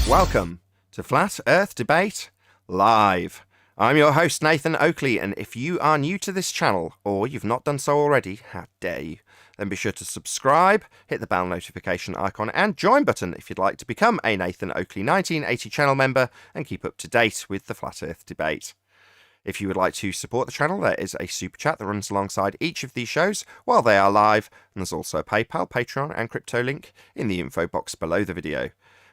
Welcome to Flat Earth Debate Live. I'm your host, Nathan Oakley, and if you are new to this channel, or you've not done so already, how dare you, then be sure to subscribe, hit the bell notification icon, and join button if you'd like to become a Nathan Oakley 1980 channel member and keep up to date with the Flat Earth Debate. If you would like to support the channel, there is a super chat that runs alongside each of these shows while they are live, and there's also a PayPal, Patreon, and crypto link in the info box below the video.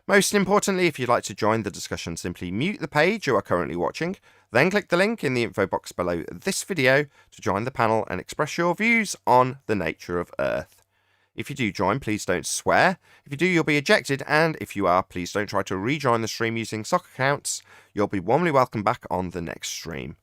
Most importantly, if you'd like to join the discussion, simply mute the page you are currently watching, then click the link in the info box below this video to join the panel and express your views on the nature of Earth. If you do join, please don't swear. If you do, you'll be ejected, and if you are, please don't try to rejoin the stream using sock accounts. You'll be warmly welcomed back on the next stream.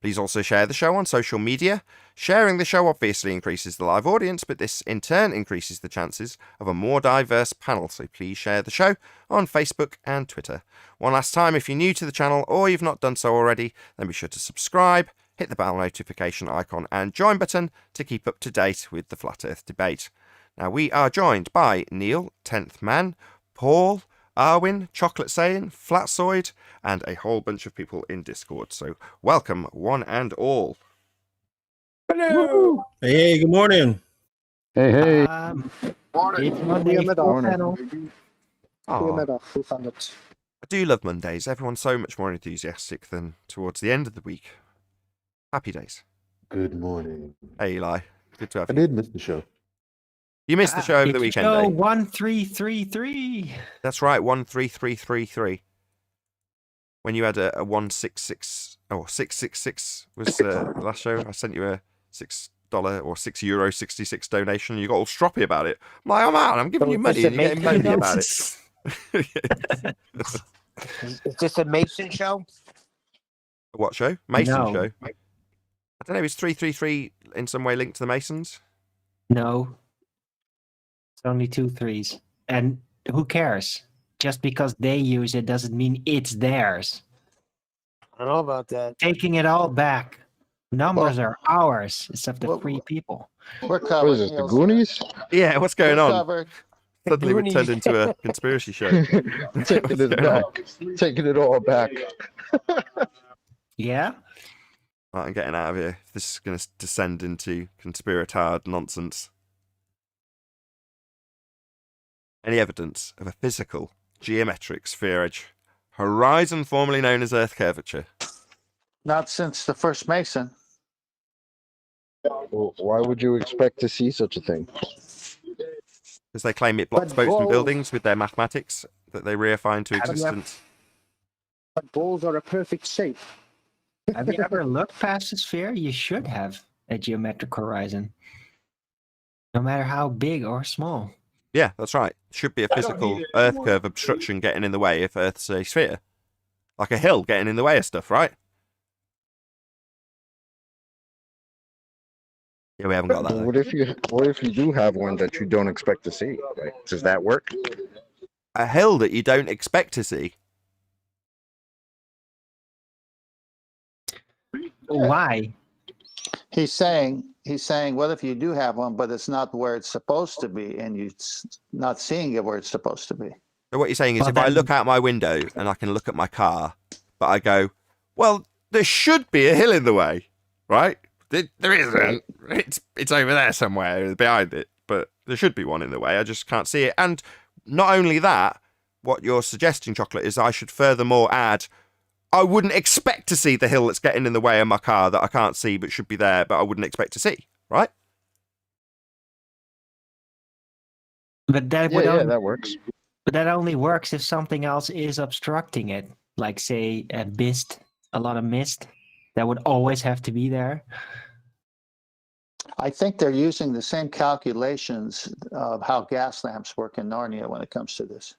Please also share the show on social media. Sharing the show obviously increases the live audience, but this in turn increases the chances of a more diverse panel, so please share the show on Facebook and Twitter. One last time, if you're new to the channel or you've not done so already, then be sure to subscribe, hit the bell notification icon and join button to keep up to date with the Flat Earth Debate. Now, we are joined by Neil, 10th Man, Paul, Arwin, Chocolate Saiyan, Flatsoid, and a whole bunch of people in Discord. So welcome, one and all. Hello. Hey, good morning. Hey, hey. It's Monday for panel. Aw, I do love Mondays. Everyone's so much more enthusiastic than towards the end of the week. Happy days. Good morning. Hey, Eli. Good to have I you. did miss the show. You missed the show over the weekend, Oh, eh? 1333. That's right, 13333. When you had a 166, oh, 666 was the last show. I sent you a $6 or €6.66 donation. You got all stroppy about it. I'm like, I'm out. I'm giving you money and you're getting moany about it. Is this a Mason show? What show? Mason No. show. I don't know. Is 333 in some way linked to the Masons? No. It's only 2 3s. And who cares? Just because they use it doesn't mean it's theirs. I don't know about that. Taking it all back. Numbers are ours. It's of the Well, free people. We're covered. What is this, the Niels. Goonies? Yeah, what's going We're on? covered. Suddenly we turned Goonies. into a conspiracy show. Taking it back. Taking it all back. Yeah? Right, I'm getting out of here. This is going to descend into conspiratard nonsense. Any evidence of a physical, geometric sphere edge horizon formerly known as Earth curvature? Not since the first Mason. Well, why would you expect to see such a thing? Because they claim it blocks But boats and balls- buildings with their mathematics that they reify into Have you existence. But balls are a perfect shape. Have you ever looked past a sphere? You should have a geometric horizon. No matter how big or small. Yeah, that's right. Should be a physical Earth curve obstruction getting in the way if Earth's a sphere. Like a hill getting in the way of stuff, right? Yeah, we haven't got that. But Though. what if you do have one that you don't expect to see? Like, does that work? A hill that you don't expect to see. Why? He's saying, what if you do have one, but it's not where it's supposed to be, and you're not seeing it where it's supposed to be? So what you're saying is Well, if I then- look out my window and I can look at my car, but I go, well, there should be a hill in the way, right? There isn't. It's over there somewhere behind it, but there should be one in the way. I just can't see it. And not only that, what you're suggesting, Chocolate, is I should furthermore add, I wouldn't expect to see the hill that's getting in the way of my car that I can't see but should be there, but I wouldn't expect to see, right? But that would Yeah, only, that works. but that only works if something else is obstructing it. Like say a mist, a lot of mist. That would always have to be there. I think they're using the same calculations of how gas lamps work in Narnia when it comes to this.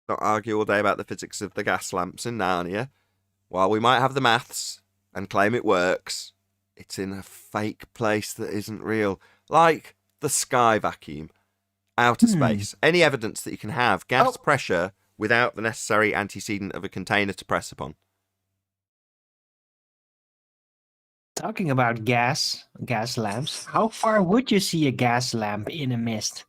Not argue all day about the physics of the gas lamps in Narnia. While we might have the maths and claim it works, it's in a fake place that isn't real. Like the sky vacuum, outer space. Any evidence that you can have gas pressure without the necessary antecedent of a container to press upon. Talking about gas lamps, how far would you see a gas lamp in a mist?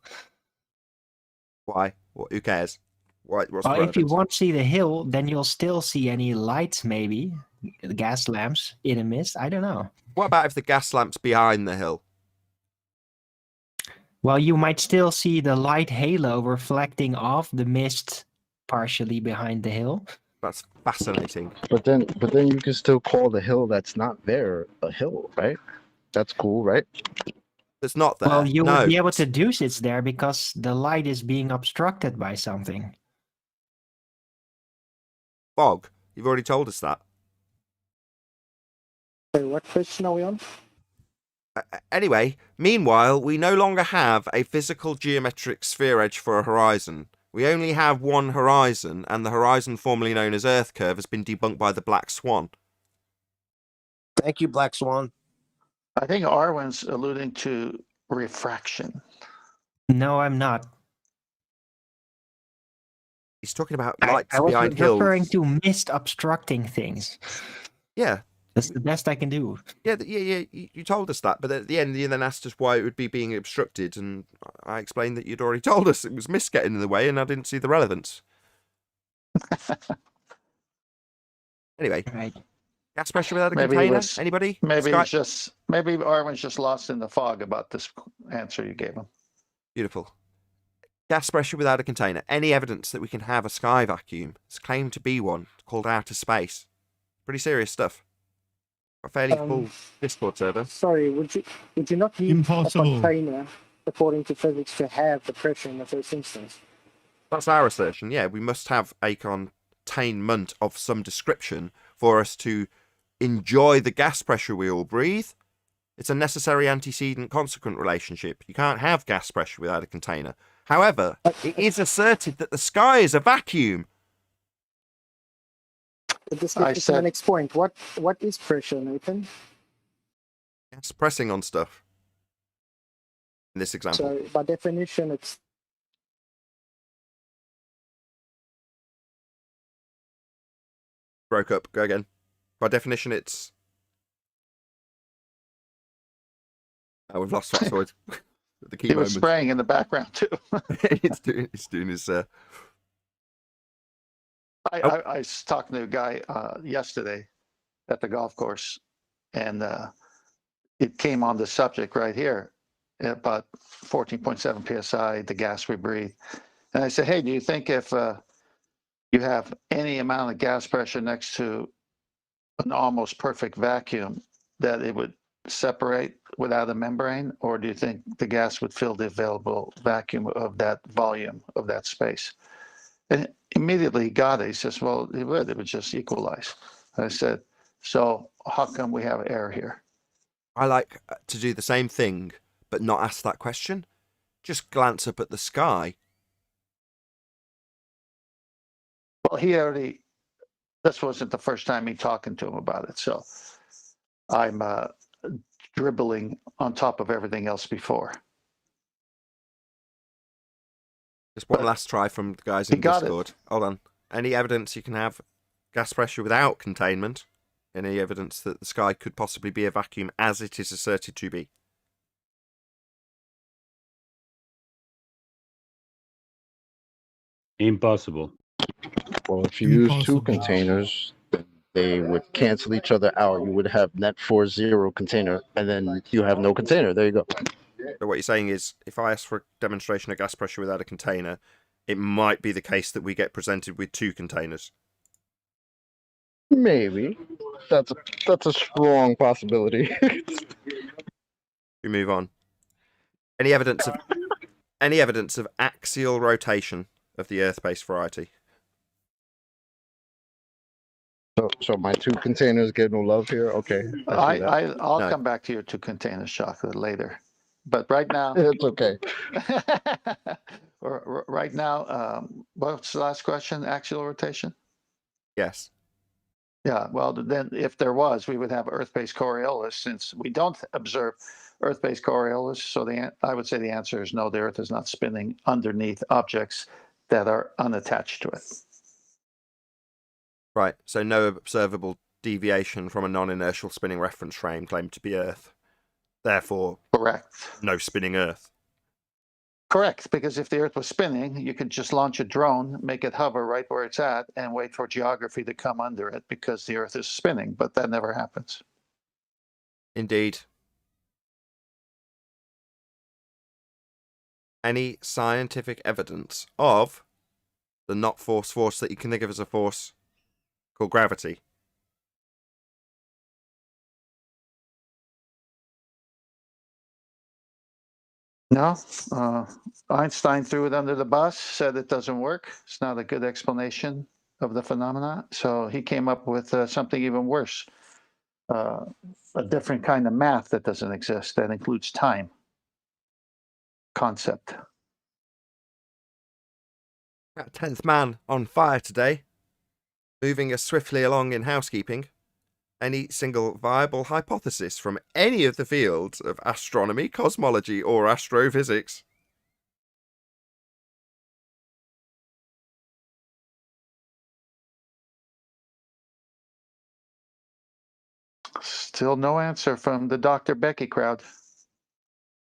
Why? Who cares? What's Well, the if you relevance? won't see the hill, then you'll still see any lights, maybe gas lamps in a mist. I don't know. What about if the gas lamp's behind the hill? Well, you might still see the light halo reflecting off the mist partially behind the hill. That's fascinating. But then you can still call the hill that's not there a hill, right? That's cool, right? It's not there. Well, you no. would be able to deduce it's there because the light is being obstructed by something. Fog. You've already told us that. Wait, what question are we on? Anyway, meanwhile, we no longer have a physical geometric sphere edge for a horizon. We only have one horizon, and the horizon formerly known as Earth curve has been debunked by the Black Swan. Thank you, Black Swan. I think Arwen's alluding to refraction. No, I'm not. He's talking about I lights was behind hills. referring to mist obstructing things. Yeah. That's the best I can do. Yeah, you told us that, but at the end you then asked us why it would be being obstructed, and I explained that you'd already told us it was mist getting in the way, and I didn't see the relevance. Anyway, Right. gas pressure without a Maybe it container? was- Anybody? Maybe Sky- it's just maybe Arwen's just lost in the fog about this answer you gave him. Beautiful. Gas pressure without a container. Any evidence that we can have a sky vacuum? It's claimed to be one, called outer space. Pretty serious stuff. A fairly full Discord server. Sorry, would you not need Impossible. a container, according to physics, to have the pressure in the first instance? That's our assertion. Yeah, we must have a containment of some description for us to enjoy the gas pressure we all breathe. It's a necessary antecedent-consequent relationship. You can't have gas pressure without a container. However, it is asserted that the sky is a vacuum. But this I gets to said- my next point. What is pressure, Nathan? It's pressing on stuff. In this example. So by definition, it's Broke up. Go again. By definition, it's... Oh, we've lost Foxwood. The key He was moment. spraying in the background too. It's doing his... I was talking to a guy yesterday at the golf course, and it came on the subject right here about 14.7 psi, the gas we breathe. And I said, hey, do you think if you have any amount of gas pressure next to an almost perfect vacuum, that it would separate without a membrane, or do you think the gas would fill the available vacuum of that volume of that space? And immediately he got it. He says, well, it would just equalize. I said, so how come we have air here? I like to do the same thing, but not ask that question. Just glance up at the sky. Well, this wasn't the first time me talking to him about it. So I'm dribbling on top of everything else before. Just one But last try from the guys he in got it. Discord. Hold on. Any evidence you can have gas pressure without containment? Any evidence that the sky could possibly be a vacuum as it is asserted to be? Impossible. Well, if you use two Impossible. containers, then they would cancel each other out. You would have net 4-0 container, and then you have no container. There you go. So what you're saying is, if I ask for a demonstration of gas pressure without a container, it might be the case that we get presented with two containers. Maybe. That's a strong possibility. We move on. Any evidence of axial rotation of the Earth-based variety? So my two containers get no love here. Okay, I see that. I'll No. come back to your two containers chocolate later. But right now, It's okay. right now, what's the last question? Axial rotation? Yes. Yeah, well, then if there was, we would have Earth-based Coriolis. Since we don't observe Earth-based Coriolis, so I would say the answer is no, the Earth is not spinning underneath objects that are unattached to it. Right. So no observable deviation from a non-inertial spinning reference frame claimed to be Earth. Therefore, Correct. no spinning Earth. Correct, because if the Earth was spinning, you could just launch a drone, make it hover right where it's at, and wait for geography to come under it because the Earth is spinning, but that never happens. Indeed. Any scientific evidence of the not force that you can think of as a force called gravity? No, Einstein threw it under the bus, said it doesn't work. It's not a good explanation of the phenomena. So he came up with something even worse, a different kind of math that doesn't exist, that includes time concept. That 10th man on fire today, moving us swiftly along in housekeeping. Any single viable hypothesis from any of the fields of astronomy, cosmology, or astrophysics? Still no answer from the Dr. Becky crowd.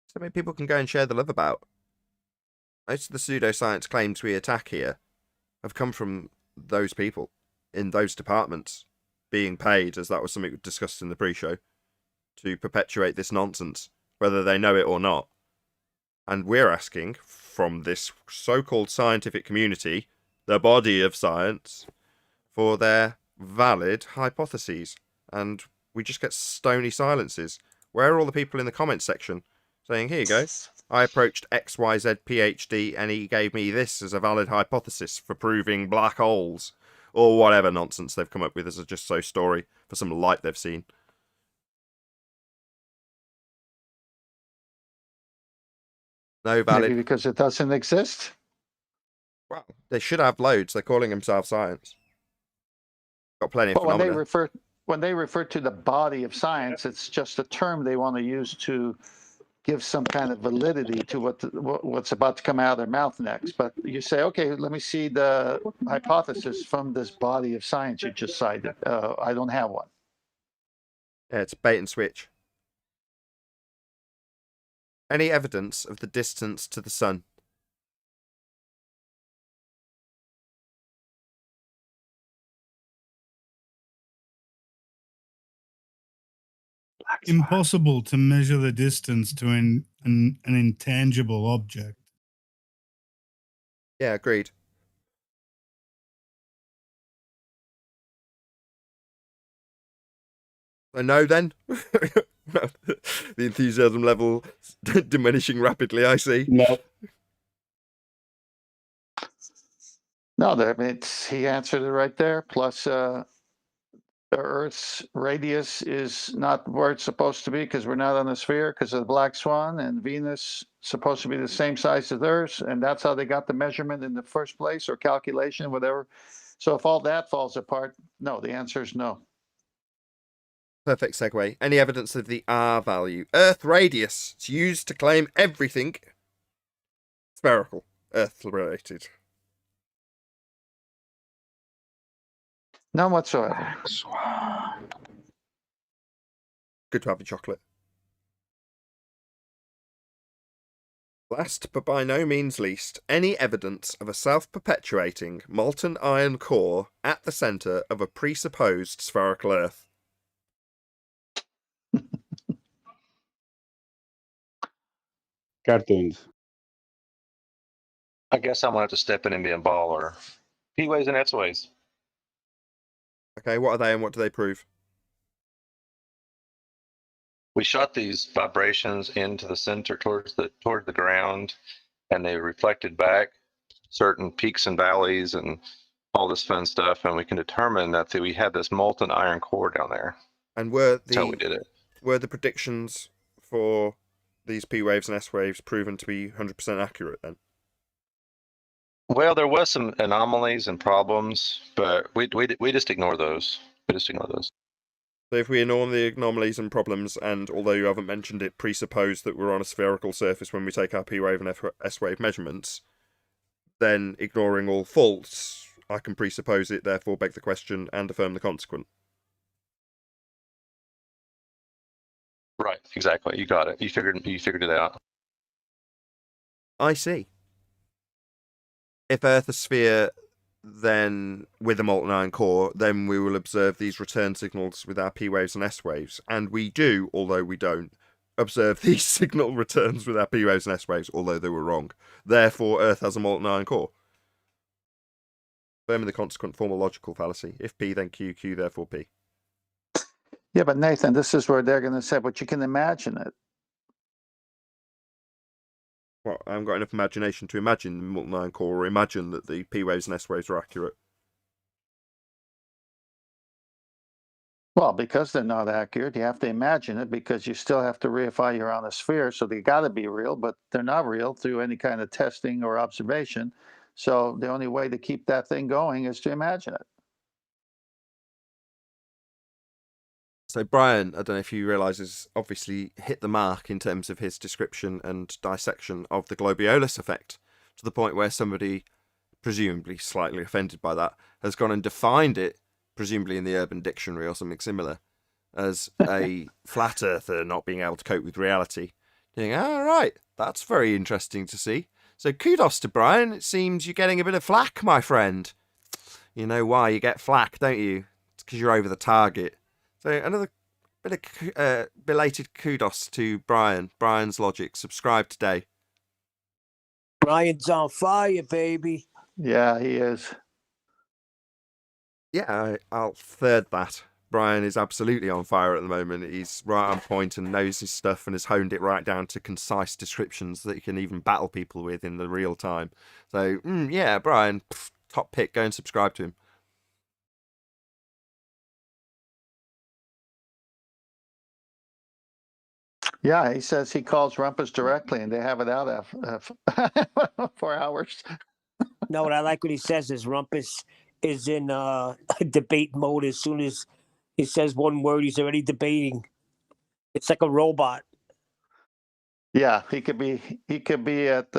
So many people can go and share the love about. Most of the pseudoscience claims we attack here have come from those people in those departments being paid, as that was something we discussed in the pre-show, to perpetuate this nonsense, whether they know it or not. And we're asking from this so-called scientific community, the body of science, for their valid hypotheses. And we just get stony silences. Where are all the people in the comments section saying, here you go, I approached XYZ PhD and he gave me this as a valid hypothesis for proving black holes, or whatever nonsense they've come up with as a just so story for some light they've seen. No valid. Maybe because it doesn't exist. Well, they should have loads. They're calling themselves science. Got plenty of But when phenomena. they refer to the body of science, it's just a term they want to use to give some kind of validity to what's about to come out of their mouth next. But you say, okay, let me see the hypothesis from this body of science you just cited. I don't have one. Yeah, it's bait and switch. Any evidence of the distance to the sun? Impossible to measure the distance to an intangible object. Yeah, agreed. So no, then? The enthusiasm level diminishing rapidly, I see. No. No, I mean, he answered it right there. Plus, the Earth's radius is not where it's supposed to be because we're not on a sphere because of the black swan, and Venus supposed to be the same size as Earth, and that's how they got the measurement in the first place, or calculation, whatever. So if all that falls apart, no, the answer is no. Perfect segue. Any evidence of the R value? Earth radius. It's used to claim everything spherical, Earth related. None whatsoever. Good to have a chocolate. Last, but by no means least, any evidence of a self-perpetuating molten iron core at the centre of a presupposed spherical Earth. Cartoons. I guess I'm gonna have to step in and be a baller. P ways and S ways. Okay, what are they and what do they prove? We shot these vibrations into the center towards the ground, and they reflected back certain peaks and valleys and all this fun stuff, and we can determine that we had this molten iron core down there. And were That's how we did it. Were the predictions for these P waves and S waves proven to be 100% accurate then? Well, there was some anomalies and problems, but we just ignore those. We just ignore those. So if we ignore the anomalies and problems, and although you haven't mentioned it, presuppose that we're on a spherical surface when we take our P wave and S wave measurements, then ignoring all faults, I can presuppose it, therefore beg the question and affirm the consequent. Right, exactly. You got it. You figured it out. I see. If Earth a sphere, then with a molten iron core, then we will observe these return signals with our P waves and S waves. And we do, although we don't, observe these signal returns with our P waves and S waves, although they were wrong. Therefore, Earth has a molten iron core. Confirming the consequent formal logical fallacy. If P, then Q, Q, therefore P. Yeah, but Nathan, this is where they're going to say, but you can imagine it. Well, I haven't got enough imagination to imagine the molten iron core or imagine that the P waves and S waves are accurate. Well, because they're not accurate, you have to imagine it because you still have to reify you're on a sphere. So they got to be real, but they're not real through any kind of testing or observation. So the only way to keep that thing going is to imagine it. So Brian, I don't know if you realise, has obviously hit the mark in terms of his description and dissection of the globiolus effect, to the point where somebody, presumably slightly offended by that, has gone and defined it, presumably in the Urban Dictionary or something similar, as a flat earther not being able to cope with reality. You think, oh, right, that's very interesting to see. So kudos to Brian. It seems you're getting a bit of flack, my friend. You know why you get flack, don't you? It's because you're over the target. So another bit of belated kudos to Brian. Brian's Logic. Subscribe today. Brian's on fire, baby. Yeah, he is. Yeah, I'll third that. Brian is absolutely on fire at the moment. He's right on point and knows his stuff and has honed it right down to concise descriptions that he can even battle people with in the real time. So, yeah, Brian, top pick. Go and subscribe to him. Yeah, he says he calls Rumpus directly and they have it out for hours. No, what I like what he says is Rumpus is in debate mode. As soon as he says one word, he's already debating. It's like a robot. Yeah, he could be at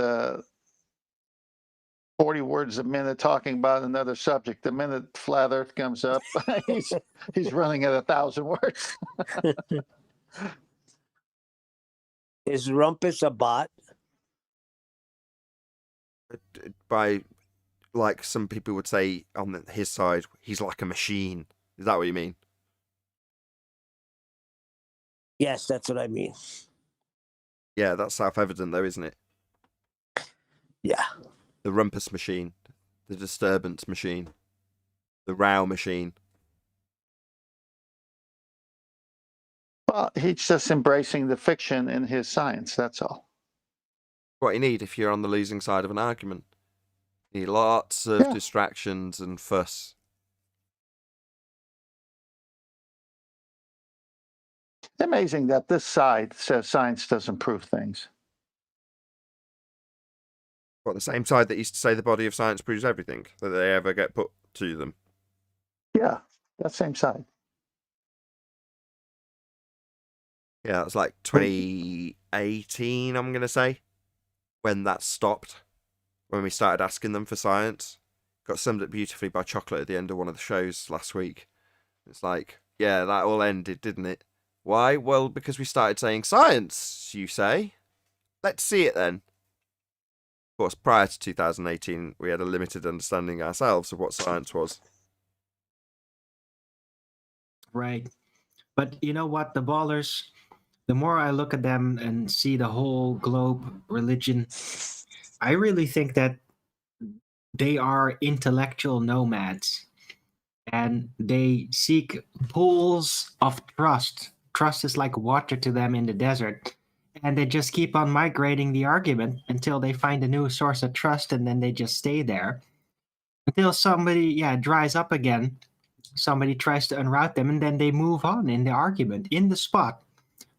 40 words a minute talking about another subject. The minute flat Earth comes up, he's running at 1,000 words. Is Rumpus a bot? By, like some people would say on his side, he's like a machine. Is that what you mean? Yes, that's what I mean. Yeah, that's self-evident though, isn't it? Yeah. The rumpus machine, the disturbance machine, the row machine. Well, he's just embracing the fiction in his science, that's all. What you need if you're on the losing side of an argument. You need lots of distractions and fuss. Amazing that this side says science doesn't prove things. What, the same side that used to say the body of science proves everything that they ever get put to them? Yeah, that same side. Yeah, it was like 2018, I'm going to say, when that stopped, when we started asking them for science. Got summed up beautifully by Chocolate at the end of one of the shows last week. It's like, yeah, that all ended, didn't it? Why? Well, because we started saying science, you say? Let's see it then. Of course, prior to 2018, we had a limited understanding ourselves of what science was. Right. But you know what? The ballers, the more I look at them and see the whole globe religion, I really think that they are intellectual nomads. And they seek pools of trust. Trust is like water to them in the desert. And they just keep on migrating the argument until they find a new source of trust, and then they just stay there until somebody dries up again. Somebody tries to unroute them, and then they move on in the argument in the spot.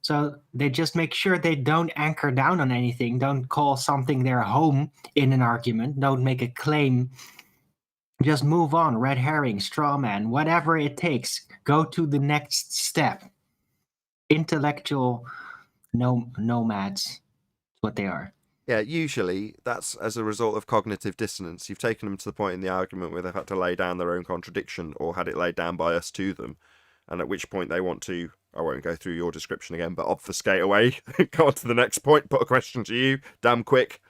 So they just make sure they don't anchor down on anything, don't call something their home in an argument, don't make a claim. Just move on, red herring, straw man, whatever it takes. Go to the next step. Intellectual nomads, what they are. Yeah, usually that's as a result of cognitive dissonance. You've taken them to the point in the argument where they've had to lay down their own contradiction or had it laid down by us to them, and at which point they want to I won't go through your description again, but obfuscate away. Go on to the next point. Put a question to you, damn quick.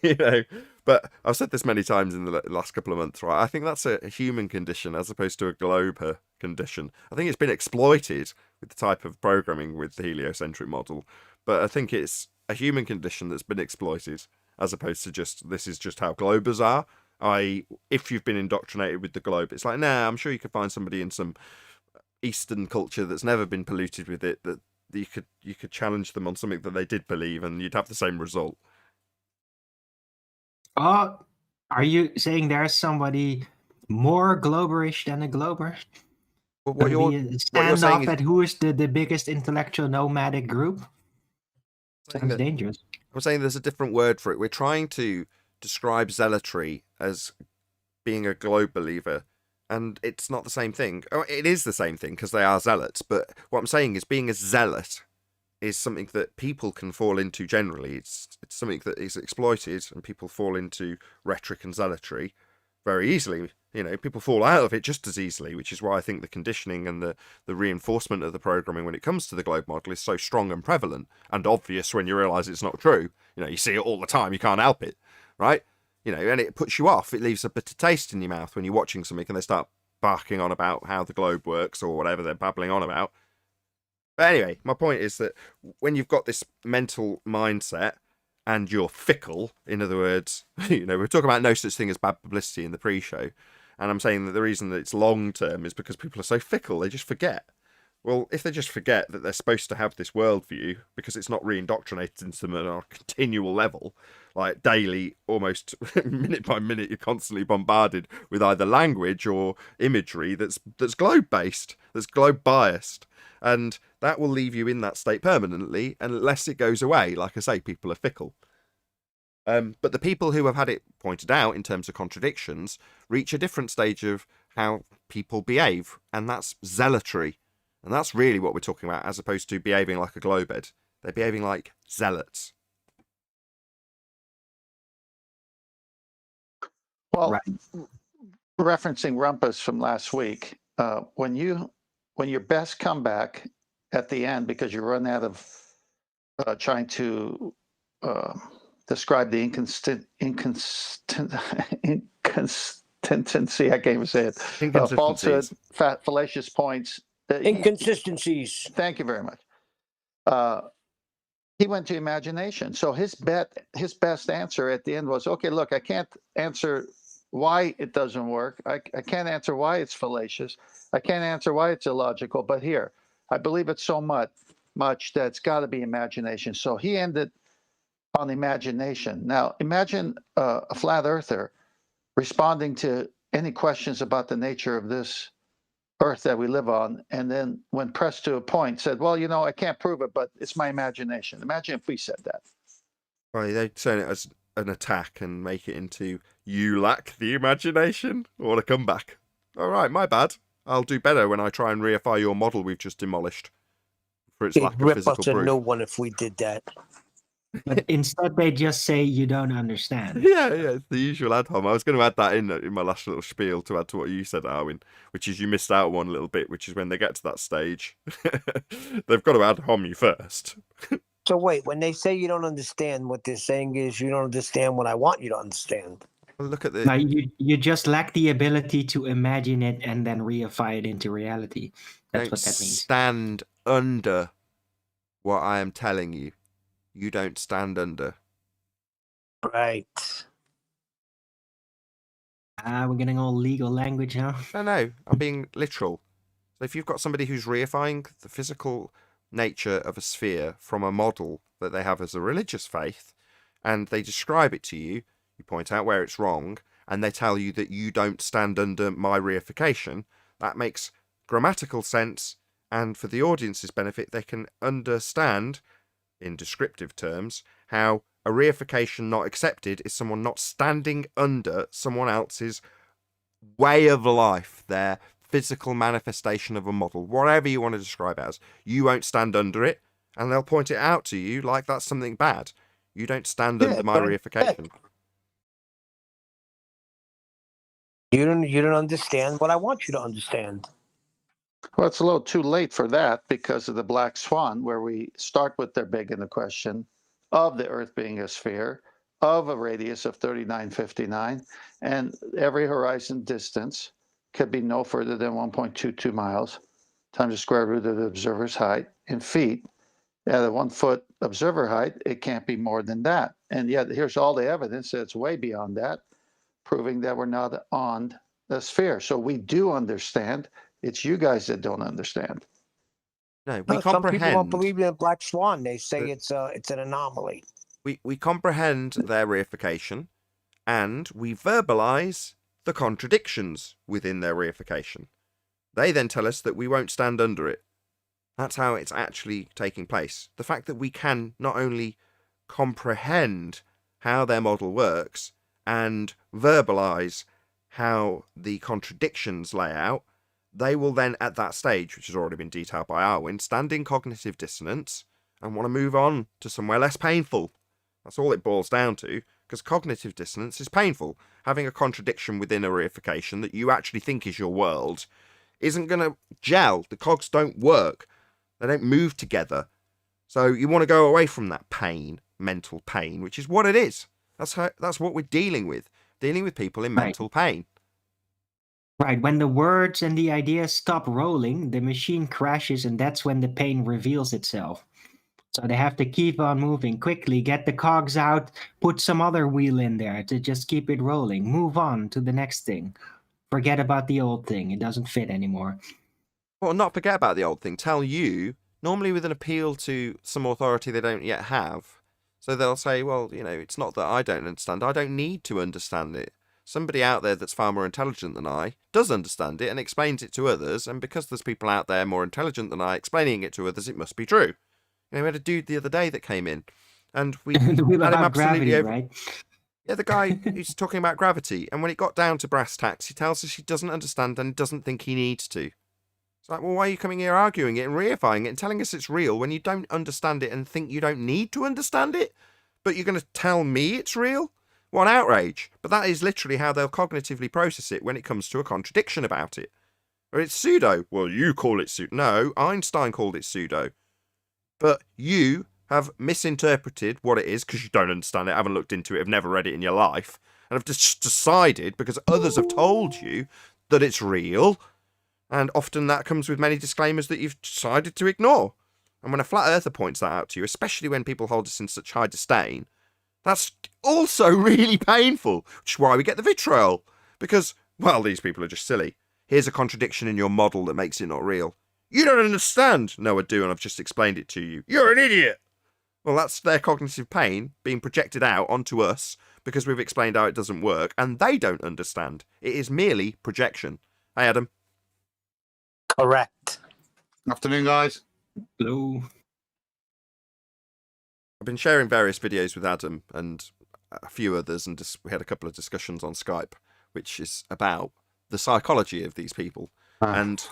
You know. But I've said this many times in the last couple of months, right? I think that's a human condition as opposed to a globe condition. I think it's been exploited with the type of programming with the heliocentric model, but I think it's a human condition that's been exploited as opposed to just this is just how globers are. If you've been indoctrinated with the globe, it's like, nah, I'm sure you could find somebody in some Eastern culture that's never been polluted with it that you could challenge them on something that they did believe, and you'd have the same result. Oh, are you saying there's somebody more globerish than a glober? But what you're Stand saying off is, at who is the biggest intellectual nomadic group? Sounds dangerous. I'm saying there's a different word for it. We're trying to describe zealotry as being a globe believer, and it's not the same thing. Oh, it is the same thing because they are zealots, but what I'm saying is being a zealot is something that people can fall into generally. It's something that is exploited, and people fall into rhetoric and zealotry very easily. You know, people fall out of it just as easily, which is why I think the conditioning and the reinforcement of the programming when it comes to the globe model is so strong and prevalent and obvious when you realise it's not true. You know, you see it all the time, you can't help it, right? You know, and it puts you off. It leaves a bitter taste in your mouth when you're watching something and they start barking on about how the globe works or whatever they're babbling on about. But anyway, my point is that when you've got this mental mindset and you're fickle, in other words, you know, we're talking about no such thing as bad publicity in the pre-show. And I'm saying that the reason that it's long-term is because people are so fickle, they just forget. Well, if they just forget that they're supposed to have this worldview because it's not re-indoctrinated into them on a continual level, like daily, almost minute by minute, you're constantly bombarded with either language or imagery that's globe-based, that's globe-biased. And that will leave you in that state permanently unless it goes away. Like I say, people are fickle. But the people who have had it pointed out in terms of contradictions reach a different stage of how people behave, and that's zealotry. And that's really what we're talking about, as opposed to behaving like a globed. They're behaving like zealots. Well, Right. referencing Rumpus from last week, when your best comeback at the end, because you run out of trying to describe the inconsistency, I can't even say it, falsehood, fallacious points. Inconsistencies. Thank you very much. He went to imagination. So his best answer at the end was, okay, look, I can't answer why it doesn't work. I can't answer why it's fallacious. I can't answer why it's illogical. But here, I believe it so much that it's got to be imagination. So he ended on imagination. Now, imagine a flat earther responding to any questions about the nature of this earth that we live on, and then when pressed to a point said, well, you know, I can't prove it, but it's my imagination. Imagine if we said that. Right, they turn it as an attack and make it into you lack the imagination or a comeback. All right, my bad. I'll do better when I try and reify your model we've just demolished for its They'd lack of rip physical us a proof. new one if we did that. But instead, they just say you don't understand. Yeah, it's the usual ad hom. I was going to add that in my last little spiel to add to what you said, Arwin, which is you missed out one little bit, which is when they get to that stage, they've got to ad hom you first. So wait, when they say you don't understand, what they're saying is you don't understand what I want you to understand. Well, look at the. Now, you just lack the ability to imagine it and then reify it into reality. That's what that means. Stand under what I am telling you. You don't stand under. Right. We're getting all legal language now. No, I'm being literal. So if you've got somebody who's reifying the physical nature of a sphere from a model that they have as a religious faith, and they describe it to you, you point out where it's wrong, and they tell you that you don't stand under my reification, that makes grammatical sense, and for the audience's benefit, they can understand, in descriptive terms, how a reification not accepted is someone not standing under someone else's way of life, their physical manifestation of a model, whatever you want to describe it as. You won't stand under it, and they'll point it out to you like that's something bad. You don't stand under my reification. You don't understand what I want you to understand. Well, it's a little too late for that because of the black swan, where we start with their big in the question of the Earth being a sphere of a radius of 3959, and every horizon distance could be no further than 1.22 miles times the square root of the observer's height in feet. At a 1 foot observer height, it can't be more than that. And yet, here's all the evidence that it's way beyond that, proving that we're not on the sphere. So we do understand. It's you guys that don't understand. No, we Some people comprehend. don't believe in a black swan. They say it's an anomaly. We comprehend their reification, and we verbalize the contradictions within their reification. They then tell us that we won't stand under it. That's how it's actually taking place. The fact that we can not only comprehend how their model works and verbalize how the contradictions lay out, they will then, at that stage, which has already been detailed by Arwin, stand in cognitive dissonance and want to move on to somewhere less painful. That's all it boils down to, because cognitive dissonance is painful. Having a contradiction within a reification that you actually think is your world isn't going to gel. The cogs don't work. They don't move together. So you want to go away from that pain, mental pain, which is what it is. That's what we're dealing with people in mental pain. Right. When the words and the ideas stop rolling, the machine crashes, and that's when the pain reveals itself. So they have to keep on moving quickly, get the cogs out, put some other wheel in there to just keep it rolling, move on to the next thing. Forget about the old thing. It doesn't fit anymore. Well, not forget about the old thing. Tell you, normally with an appeal to some authority they don't yet have. So they'll say, well, it's not that I don't understand. I don't need to understand it. Somebody out there that's far more intelligent than I does understand it and explains it to others. And because there's people out there more intelligent than I explaining it to others, it must be true. We had a dude the other day that came in, and we had him absolutely gravity, right? Yeah, the guy who's talking about gravity, and when it got down to brass tacks, he tells us he doesn't understand and doesn't think he needs to. It's like, well, why are you coming here arguing it and reifying it and telling us it's real when you don't understand it and think you don't need to understand it? But you're going to tell me it's real? What outrage. But that is literally how they'll cognitively process it when it comes to a contradiction about it. Or it's pseudo. Well, you call it pseudo. No, Einstein called it pseudo. But you have misinterpreted what it is because you don't understand it, haven't looked into it, have never read it in your life, and have just decided because others have told you that it's real. And often that comes with many disclaimers that you've decided to ignore. And when a flat earther points that out to you, especially when people hold us in such high disdain, that's also really painful, which is why we get the vitriol. Because, well, these people are just silly. Here's a contradiction in your model that makes it not real. You don't understand. No, I do, and I've just explained it to you. You're an idiot. Well, that's their cognitive pain being projected out onto us because we've explained how it doesn't work, and they don't understand. It is merely projection. Hey, Adam. Correct. Afternoon, guys. Hello. I've been sharing various videos with Adam and a few others, and we had a couple of discussions on Skype, which is about the psychology of these people. And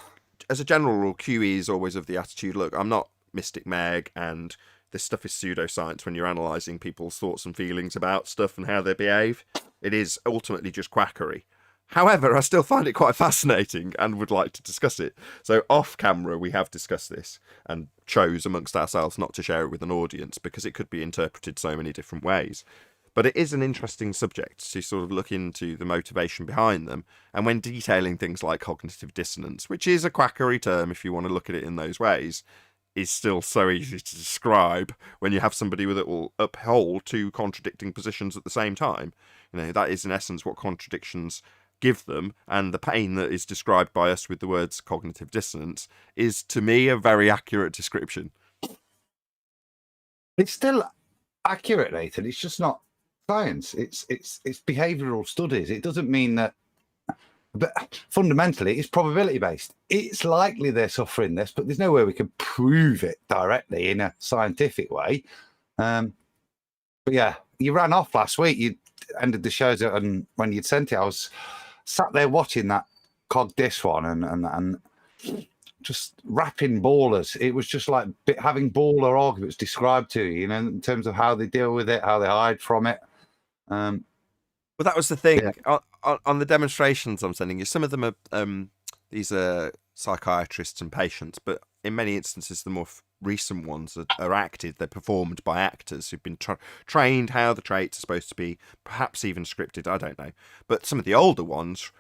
as a general rule, QE is always of the attitude, look, I'm not Mystic Meg, and this stuff is pseudoscience when you're analysing people's thoughts and feelings about stuff and how they behave. It is ultimately just quackery. However, I still find it quite fascinating and would like to discuss it. So off camera, we have discussed this and chose amongst ourselves not to share it with an audience because it could be interpreted so many different ways. But it is an interesting subject to sort of look into the motivation behind them. And when detailing things like cognitive dissonance, which is a quackery term if you want to look at it in those ways, is still so easy to describe when you have somebody that will uphold two contradicting positions at the same time. That is in essence what contradictions give them, and the pain that is described by us with the words cognitive dissonance is, to me, a very accurate description. It's still accurate, Nathan. It's just not science. It's behavioural studies. It doesn't mean that, but fundamentally, it's probability based. It's likely they're suffering this, but there's no way we can prove it directly in a scientific way. But yeah, you ran off last week. You ended the shows, and when you'd sent it, I was sat there watching that cog diss one and just rapping ballers. It was just like having baller arguments described to you, in terms of how they deal with it, how they hide from it. Well, that was the thing. Yeah. On the demonstrations I'm sending you, some of them are these are psychiatrists and patients, but in many instances, the more recent ones are acted. They're performed by actors who've been trained how the traits are supposed to be, perhaps even scripted. I don't know. But some of the older ones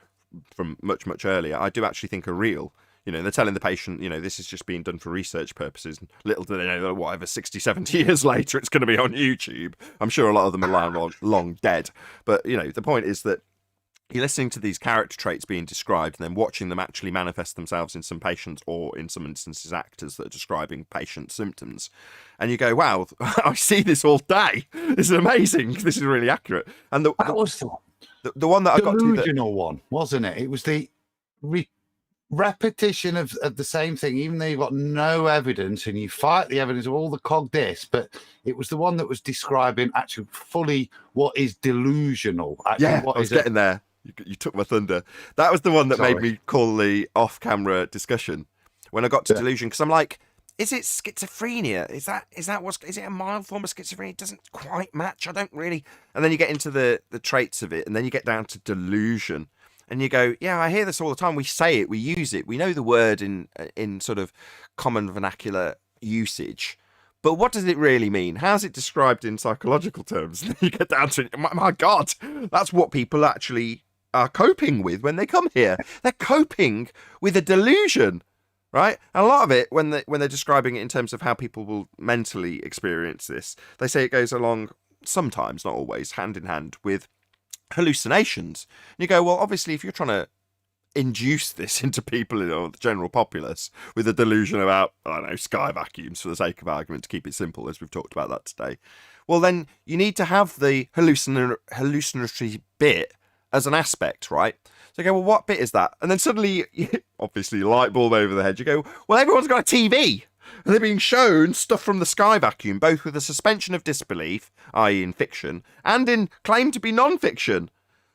from much, much earlier, I do actually think are real. They're telling the patient, this is just being done for research purposes. Little do they know that whatever 60, 70 years later, it's going to be on YouTube. I'm sure a lot of them are long dead. But, the point is that you're listening to these character traits being described and then watching them actually manifest themselves in some patients, or in some instances actors that are describing patient symptoms. And you go, wow, I see this all day. This is amazing. This is really accurate. And that was the one that I got to... The delusional one, wasn't it? It was the repetition of the same thing, even though you've got no evidence and you fight the evidence of all the cog this, but it was the one that was describing actually fully what is delusional. Actually, yeah, what I was getting there. You took my thunder. That was the one that made me call the off-camera discussion when I got to delusion, because I'm like, is it schizophrenia? Is it a mild form of schizophrenia? It doesn't quite match. I don't really. And then you get into the traits of it, and then you get down to delusion. And you go, yeah, I hear this all the time. We say it, we use it. We know the word in sort of common vernacular usage. But what does it really mean? How's it described in psychological terms? And you get down to it. My God, that's what people actually are coping with when they come here. They're coping with a delusion, right? And a lot of it, when they're describing it in terms of how people will mentally experience this, they say it goes along sometimes, not always, hand in hand with hallucinations. And you go, well, obviously, if you're trying to induce this into people, the general populace, with a delusion about, I don't know, sky vacuums for the sake of argument, to keep it simple, as we've talked about that today, well, then you need to have the hallucinatory bit as an aspect, right? So you go, well, what bit is that? And then suddenly, obviously, light bulb over the head, you go, well, everyone's got a TV. And they're being shown stuff from the sky vacuum, both with a suspension of disbelief, i.e. in fiction, and in claim to be non-fiction.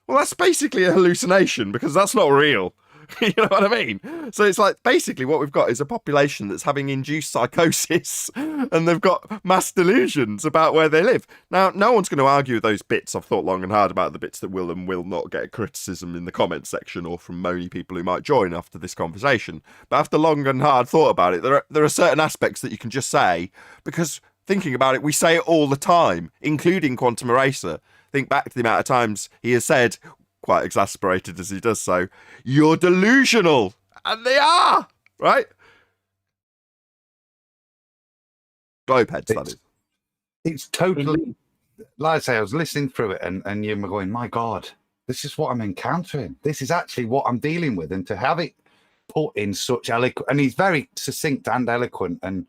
Well, that's basically a hallucination, because that's not real. You know what I mean? So it's like, basically what we've got is a population that's having induced psychosis, and they've got mass delusions about where they live. Now, no one's going to argue with those bits. I've thought long and hard about the bits that will and will not get criticism in the comments section or from moany people who might join after this conversation. But after long and hard thought about it, there are certain aspects that you can just say, because thinking about it, we say it all the time, including Quantum Eraser. Think back to the amount of times he has said, quite exasperated as he does so, you're delusional. And they are, right? Globeheads, that is. It's totally, like I say, I was listening through it and you're going, my God, this is what I'm encountering. This is actually what I'm dealing with. And to have it put in such eloquent, and he's very succinct and eloquent and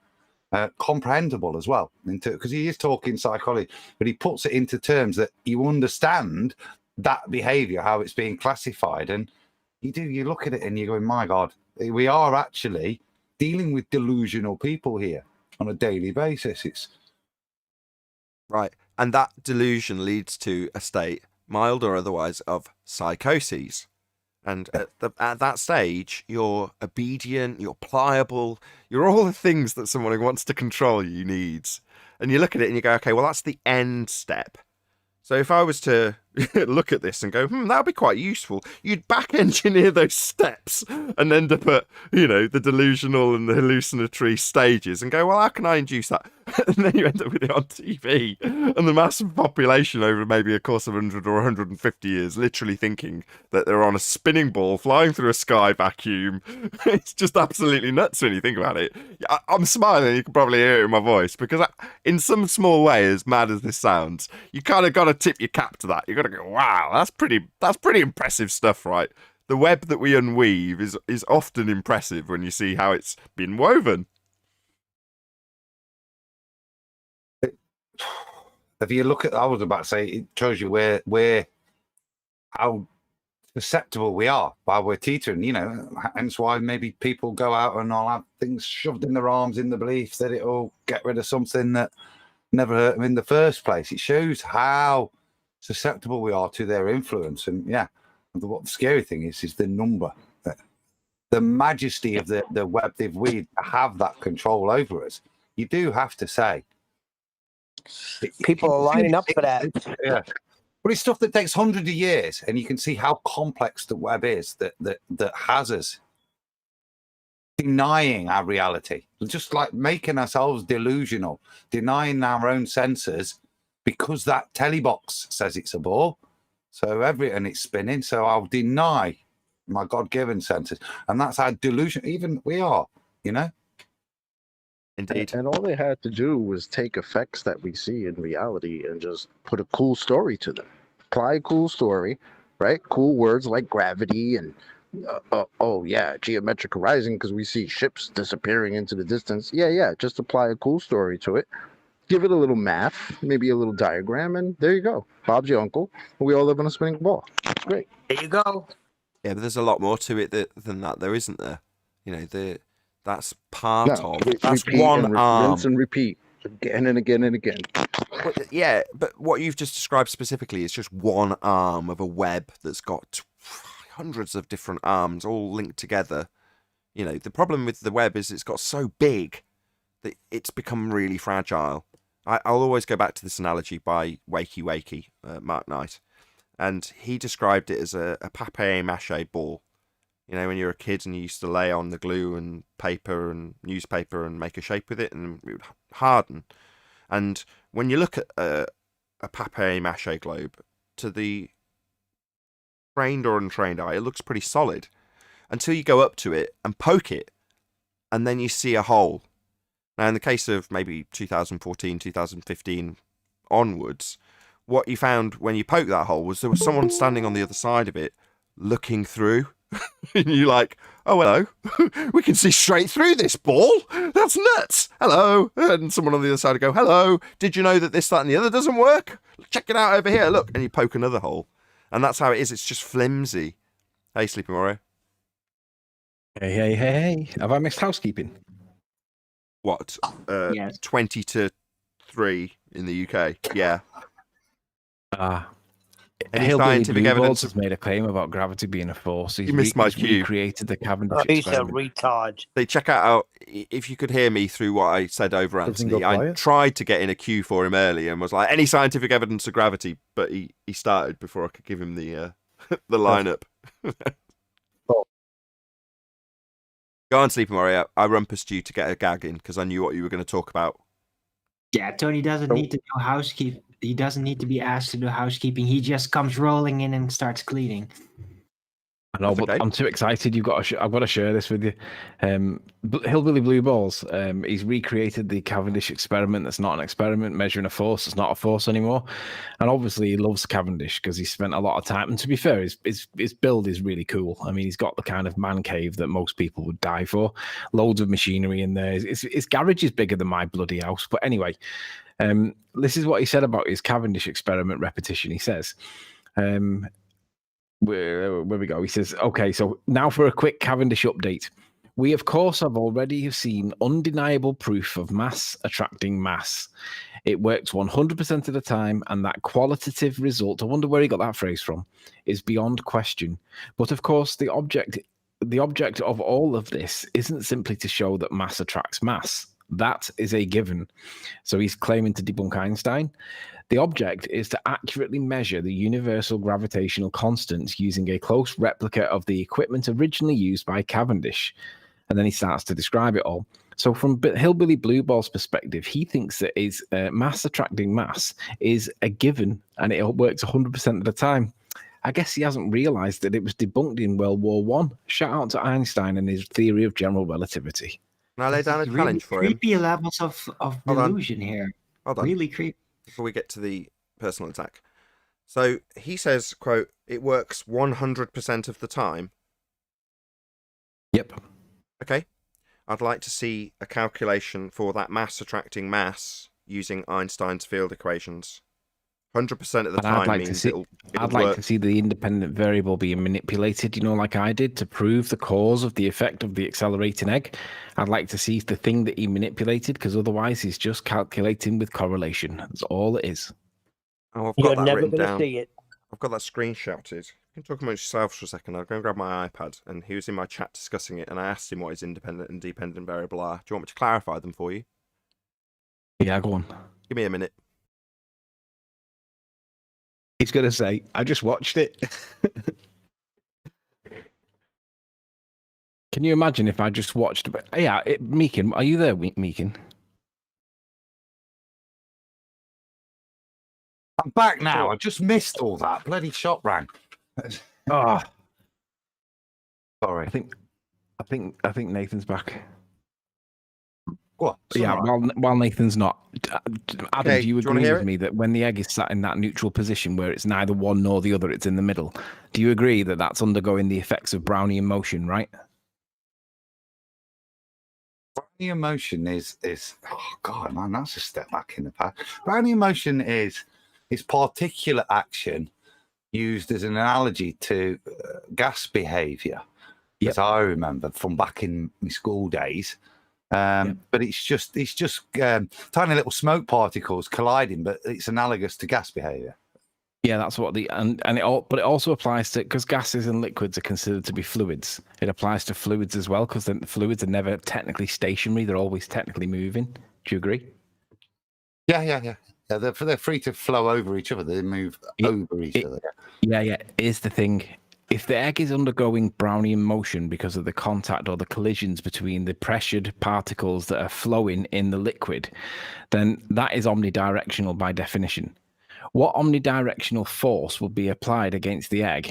comprehensible as well, because he is talking psychology, but he puts it into terms that you understand that behavior, how it's being classified. And you look at it and you're going, my God, we are actually dealing with delusional people here on a daily basis. It's right. And that delusion leads to a state, mild or otherwise, of psychoses. And at that stage, you're obedient, you're pliable, you're all the things that someone who wants to control you needs. And you look at it and you go, okay, well, that's the end step. So if I was to look at this and go, that would be quite useful, you'd back engineer those steps and end up at, the delusional and the hallucinatory stages and go, well, how can I induce that? And then you end up with it on TV and the massive population over maybe a course of 100 or 150 years literally thinking that they're on a spinning ball flying through a sky vacuum. It's just absolutely nuts when you think about it. I'm smiling, you can probably hear it in my voice, because in some small way, as mad as this sounds, you kind of got to tip your cap to that. You got to go, wow, that's pretty impressive stuff, right? The web that we unweave is often impressive when you see how it's been woven. If you look at, I was about to say, it shows you how susceptible we are while we're teetering, hence why maybe people go out and all have things shoved in their arms in the belief that it'll get rid of something that never hurt them in the first place. It shows how susceptible we are to their influence. And what the scary thing is the number, the majesty of the web they've weaved to have that control over us. You do have to say, people are lining up for that. Yeah, but it's stuff that takes hundreds of years, and you can see how complex the web is that has us denying our reality, just like making ourselves delusional, denying our own senses because that telly box says it's a ball. So and it's spinning. So I'll deny my God-given senses, and that's our delusion. Even we are, you know. Indeed. And all they had to do was take effects that we see in reality and just put a cool story to them. Apply a cool story, right? Cool words like gravity and geometric horizon, because we see ships disappearing into the distance. Yeah. Just apply a cool story to it. Give it a little math, maybe a little diagram, and there you go. Bob's your uncle. We all live on a spinning ball. It's great. There you go. Yeah, but there's a lot more to it than that, though, isn't there? You know, that's part of. That's Repeat one and arm. rinse and repeat again and again and again. Well, yeah, but what you've just described specifically is just one arm of a web that's got hundreds of different arms all linked together. You know, the problem with the web is it's got so big that it's become really fragile. I'll always go back to this analogy by Wakey, Mark Knight, and he described it as a papier-mâché ball. You know, when you're a kid and you used to lay on the glue and paper and newspaper and make a shape with it, and it would harden. And when you look at a papier-mâché globe, to the trained or untrained eye, it looks pretty solid until you go up to it and poke it, and then you see a hole. Now, in the case of maybe 2014, 2015 onwards, what you found when you poked that hole was there was someone standing on the other side of it looking through. And you're like, oh, hello. We can see straight through this ball. That's nuts. Hello. And someone on the other side would go, hello. Did you know that this, that, and the other doesn't work? Check it out over here. Look. And you poke another hole. And that's how it is. It's just flimsy. Hey, Sleepy Mario. Hey. Have I missed housekeeping? What? Yes. 20 to 3 in the UK. Yeah. Any Hillbilly scientific Blue evidence Balls has made a claim about gravity being a force. He's You missed my he's cue. recreated the Cavendish He's a Experiment. retard. They check out if you could hear me through what I said over Doesn't Anthony. go I quiet? tried to get in a queue for him early and was like, any scientific evidence of gravity, but he started before I could give him the the lineup. Oh. Go on, Sleepy Mario. I rumpused you to get a gag in because I knew what you were going to talk about. Yeah, Tony doesn't need to do housekeeping. He doesn't need to be asked to do housekeeping. He just comes rolling in and starts cleaning. I know, That's but okay. I'm too excited. I've got to share this with you. Hillbilly Blue Balls. He's recreated the Cavendish Experiment. That's not an experiment measuring a force. It's not a force anymore. And obviously, he loves Cavendish because he spent a lot of time. And to be fair, his build is really cool. I mean, he's got the kind of man cave that most people would die for. Loads of machinery in there. His garage is bigger than my bloody house. But anyway, this is what he said about his Cavendish Experiment repetition. He says. Where we go? He says, okay, so now for a quick Cavendish update. We, of course, have already seen undeniable proof of mass attracting mass. It works 100% of the time, and that qualitative result, I wonder where he got that phrase from, is beyond question. But of course, the object of all of this isn't simply to show that mass attracts mass. That is a given. So he's claiming to debunk Einstein. The object is to accurately measure the universal gravitational constants using a close replica of the equipment originally used by Cavendish. And then he starts to describe it all. So from Hillbilly Blue Ball's perspective, he thinks that his mass attracting mass is a given and it works 100% of the time. I guess he hasn't realized that it was debunked in World War I. Shout out to Einstein and his theory of general relativity. Can I lay down a It's challenge for him? creepy levels of Hold on. delusion here. Hold on. Really creepy. Before we get to the personal attack. So he says, quote, it works 100% of the time. Yep. Okay. I'd like to see a calculation for that mass attracting mass using Einstein's field equations. 100% of the And time I'd like means to see, it'll I'd like work. to see the independent variable being manipulated, you know, like I did, to prove the cause of the effect of the accelerating egg. I'd like to see the thing that he manipulated, because otherwise he's just calculating with correlation. That's all it is. Oh, I've You're got that never written going to down. see it. I've got that screenshotted. You can talk amongst yourselves for a second. I'll go and grab my iPad, and he was in my chat discussing it, and I asked him what his independent and dependent variable are. Do you want me to clarify them for you? Yeah, go on. Give me a minute. He's going to say, I just watched it. Can you imagine if I just watched? Yeah, Meekin, are you there, Meekin? I'm back now. I just missed all that. Bloody shot rang. Oh, Sorry. I think Nathan's back. What? Yeah, while Nathan's not. Adam, Okay, do you do you wanna agree hear with it? me that when the egg is sat in that neutral position where it's neither one nor the other, it's in the middle? Do you agree that that's undergoing the effects of Brownian motion, right? Brownian motion is oh god, man, that's a step back in the past. Brownian motion is particulate action used as an analogy to gas behaviour, as I remember from back in my school days. But it's just tiny little smoke particles colliding, but it's analogous to gas behaviour. Yeah, that's what but it also applies to, because gases and liquids are considered to be fluids. It applies to fluids as well, because the fluids are never technically stationary; they're always technically moving. Do you agree? Yeah. They're free to flow over each other. They move over each other. Yeah. Here's the thing: if the egg is undergoing Brownian motion because of the contact or the collisions between the pressured particles that are flowing in the liquid, then that is omnidirectional by definition. What omnidirectional force will be applied against the egg?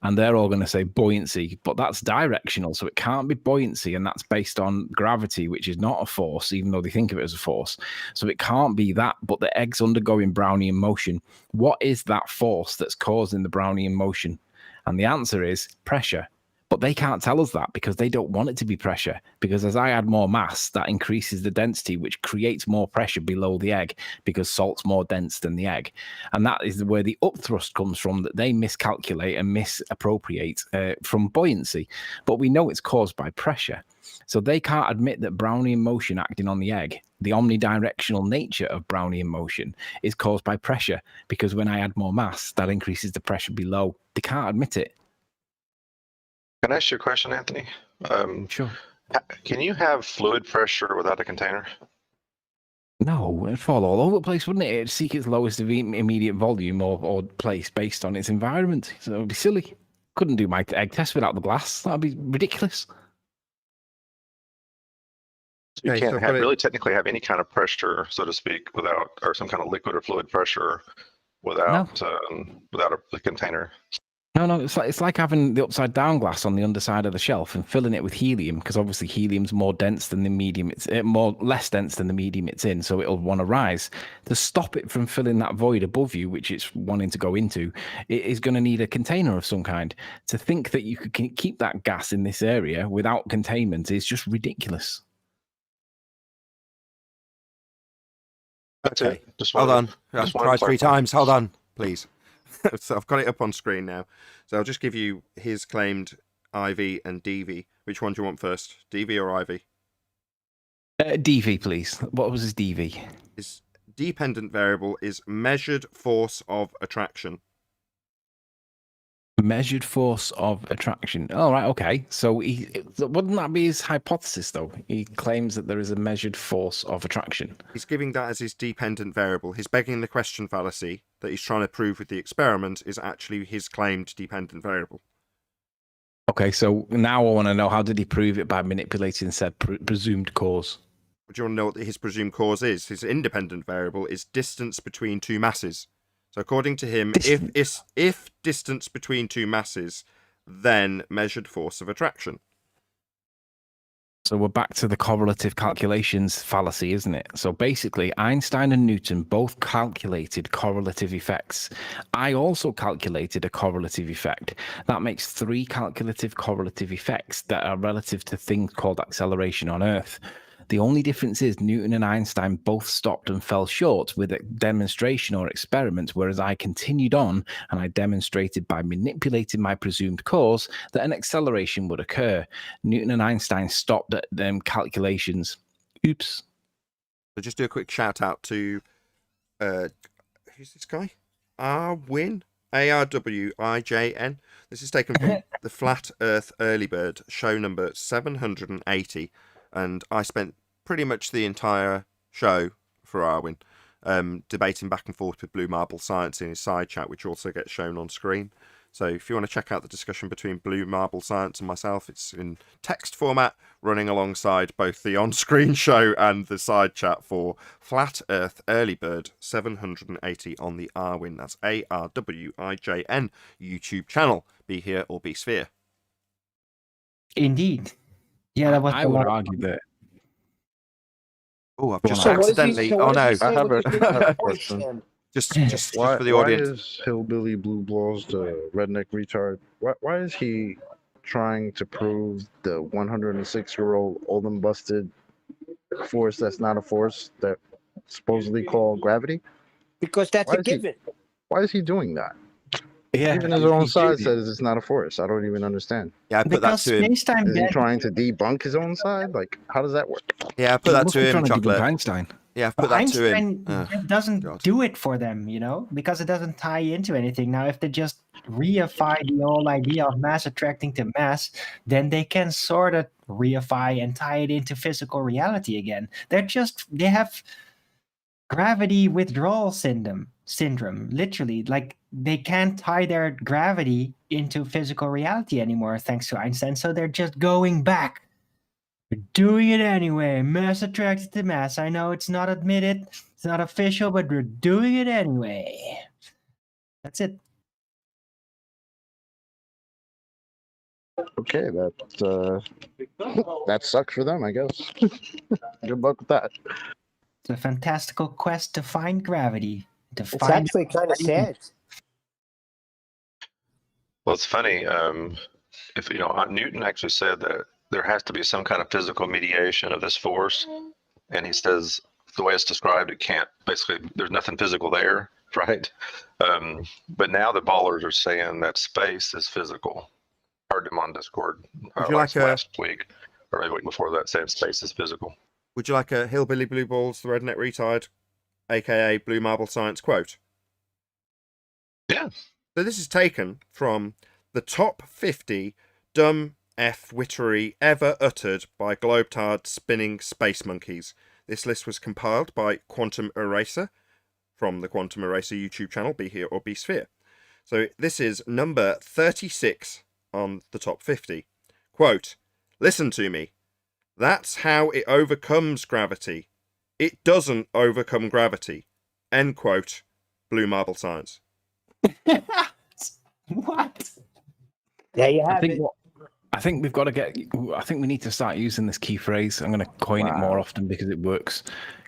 And they're all going to say buoyancy, but that's directional, so it can't be buoyancy, and that's based on gravity, which is not a force, even though they think of it as a force. So it can't be that, but the egg's undergoing Brownian motion. What is that force that's causing the Brownian motion? And the answer is pressure. But they can't tell us that because they don't want it to be pressure. Because as I add more mass, that increases the density, which creates more pressure below the egg because salt's more dense than the egg. And that is where the upthrust comes from, that they miscalculate and misappropriate from buoyancy. But we know it's caused by pressure. So they can't admit that Brownian motion acting on the egg, the omnidirectional nature of Brownian motion, is caused by pressure. Because when I add more mass, that increases the pressure below. They can't admit it. Can I ask you a question, Anthony? Sure. Can you have fluid pressure without a container? No, it'd fall all over the place, wouldn't it? It'd seek its lowest immediate volume or place based on its environment. So it would be silly. Couldn't do my egg test without the glass. That'd be ridiculous. You Okay, can't so I've got it- really technically have any kind of pressure, so to speak, without, or some kind of liquid or fluid pressure without a container. No, it's like having the upside down glass on the underside of the shelf and filling it with helium, because obviously helium's more dense than the medium. It's less dense than the medium it's in, so it'll want to rise. To stop it from filling that void above you, which it's wanting to go into, it is going to need a container of some kind. To think that you could keep that gas in this area without containment is just ridiculous. Okay, Just hold on. wanted I've to tried 3 clarify. times. Hold on, please. So I've got it up on screen now. So I'll just give you his claimed IV and DV. Which one do you want first, DV or IV? DV, please. What was his DV? His dependent variable is measured force of attraction. Measured force of attraction. All right, okay. So wouldn't that be his hypothesis, though? He claims that there is a measured force of attraction. He's giving that as his dependent variable. His begging the question fallacy that he's trying to prove with the experiment is actually his claimed dependent variable. Okay, so now I want to know, how did he prove it by manipulating said presumed cause? Do you want to know what his presumed cause is? His independent variable is distance between 2 masses. So according to him, if distance between 2 masses, then measured force of attraction. So we're back to the correlative calculations fallacy, isn't it? So basically, Einstein and Newton both calculated correlative effects. I also calculated a correlative effect. That makes 3 calculative correlative effects that are relative to things called acceleration on Earth. The only difference is Newton and Einstein both stopped and fell short with a demonstration or experiment, whereas I continued on and I demonstrated by manipulating my presumed cause that an acceleration would occur. Newton and Einstein stopped at them calculations. Oops. So just do a quick shout out to who's this guy? Arwin, ARWIJN. This is taken from the Flat Earth Early Bird show number 780. And I spent pretty much the entire show for Arwin debating back and forth with Blue Marble Science in his side chat, which also gets shown on screen. So if you want to check out the discussion between Blue Marble Science and myself, it's in text format, running alongside both the on-screen show and the side chat for Flat Earth Early Bird 780 on the Arwin. That's ARWIJN YouTube channel. Be here or be sphere. Indeed. Yeah, that was I a would lot of argue that. Oh, I've just So what does he- accidentally. so Oh what no! does he I say have with a, the I have a voice question. then? Just Why, for the why audience. is Hillbilly Blue Balls the redneck retard? Why is he trying to prove the 106-year-old old and busted force that's not a force that supposedly called gravity? Because that's Why a is he? given. Why is he doing that? Yeah, Even his own he's side doing it. says it's not a force. I don't even understand. Yeah, I put that because to him. space-time Is he bend. trying to debunk his own side? Like, how does that work? Yeah, I put He that must to be him. trying to debunk Chocolate. Einstein. Yeah, I've put that to him. Einstein just doesn't God. do it for them, you know, because it doesn't tie into anything. Now, if they just reify the whole idea of mass attracting to mass, then they can sort of reify and tie it into physical reality again. They have gravity withdrawal syndrome, literally. Like, they can't tie their gravity into physical reality anymore, thanks to Einstein. So they're just going back. We're doing it anyway. Mass attracted to mass. I know it's not admitted, it's not official, but we're doing it anyway. That's it. Okay, that sucks for them, I guess. Good luck with that. It's a fantastical quest to find gravity. To It's find actually kind of sad. Well, it's funny. If Newton actually said that there has to be some kind of physical mediation of this force, and he says the way it's described, it can't. Basically, there's nothing physical there, right? But now the ballers are saying that space is physical. Heard them on Discord Would you like last week, or maybe the week before that, saying space is physical. Would you like a Hillbilly Blue Balls, the redneck retard, aka Blue Marble Science quote? Yeah. So this is taken from the top 50 dumb F-wittery ever uttered by globetard spinning space monkeys. This list was compiled by Quantum Eraser from the Quantum Eraser YouTube channel, Be Here or Be Sphere. So this is number 36 on the top 50. Quote, "Listen to me. That's how it overcomes gravity. It doesn't overcome gravity." End quote. Blue Marble Science. What? There you I have think it. I think we've got to get. I think we need to start using this key phrase. I'm going to coin it more often because it works.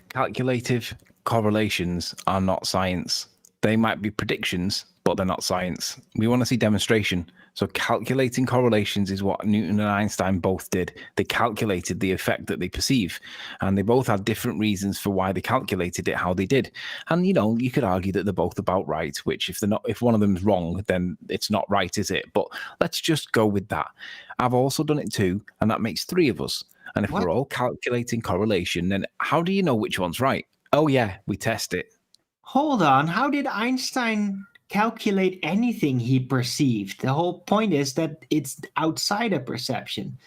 Calculative correlations are not science. They might be predictions, but they're not science. We want to see demonstration. So calculating correlations is what Newton and Einstein both did. They calculated the effect that they perceive, and they both had different reasons for why they calculated it how they did. And you could argue that they're both about right, which if one of them's wrong, then it's not right, is it? But let's just go with that. I've also done it too, and that makes three of us. And if we're all calculating correlation, then how do you know which one's right? Oh yeah, we test it. Hold on. How did Einstein calculate anything he perceived? The whole point is that it's outside of perception.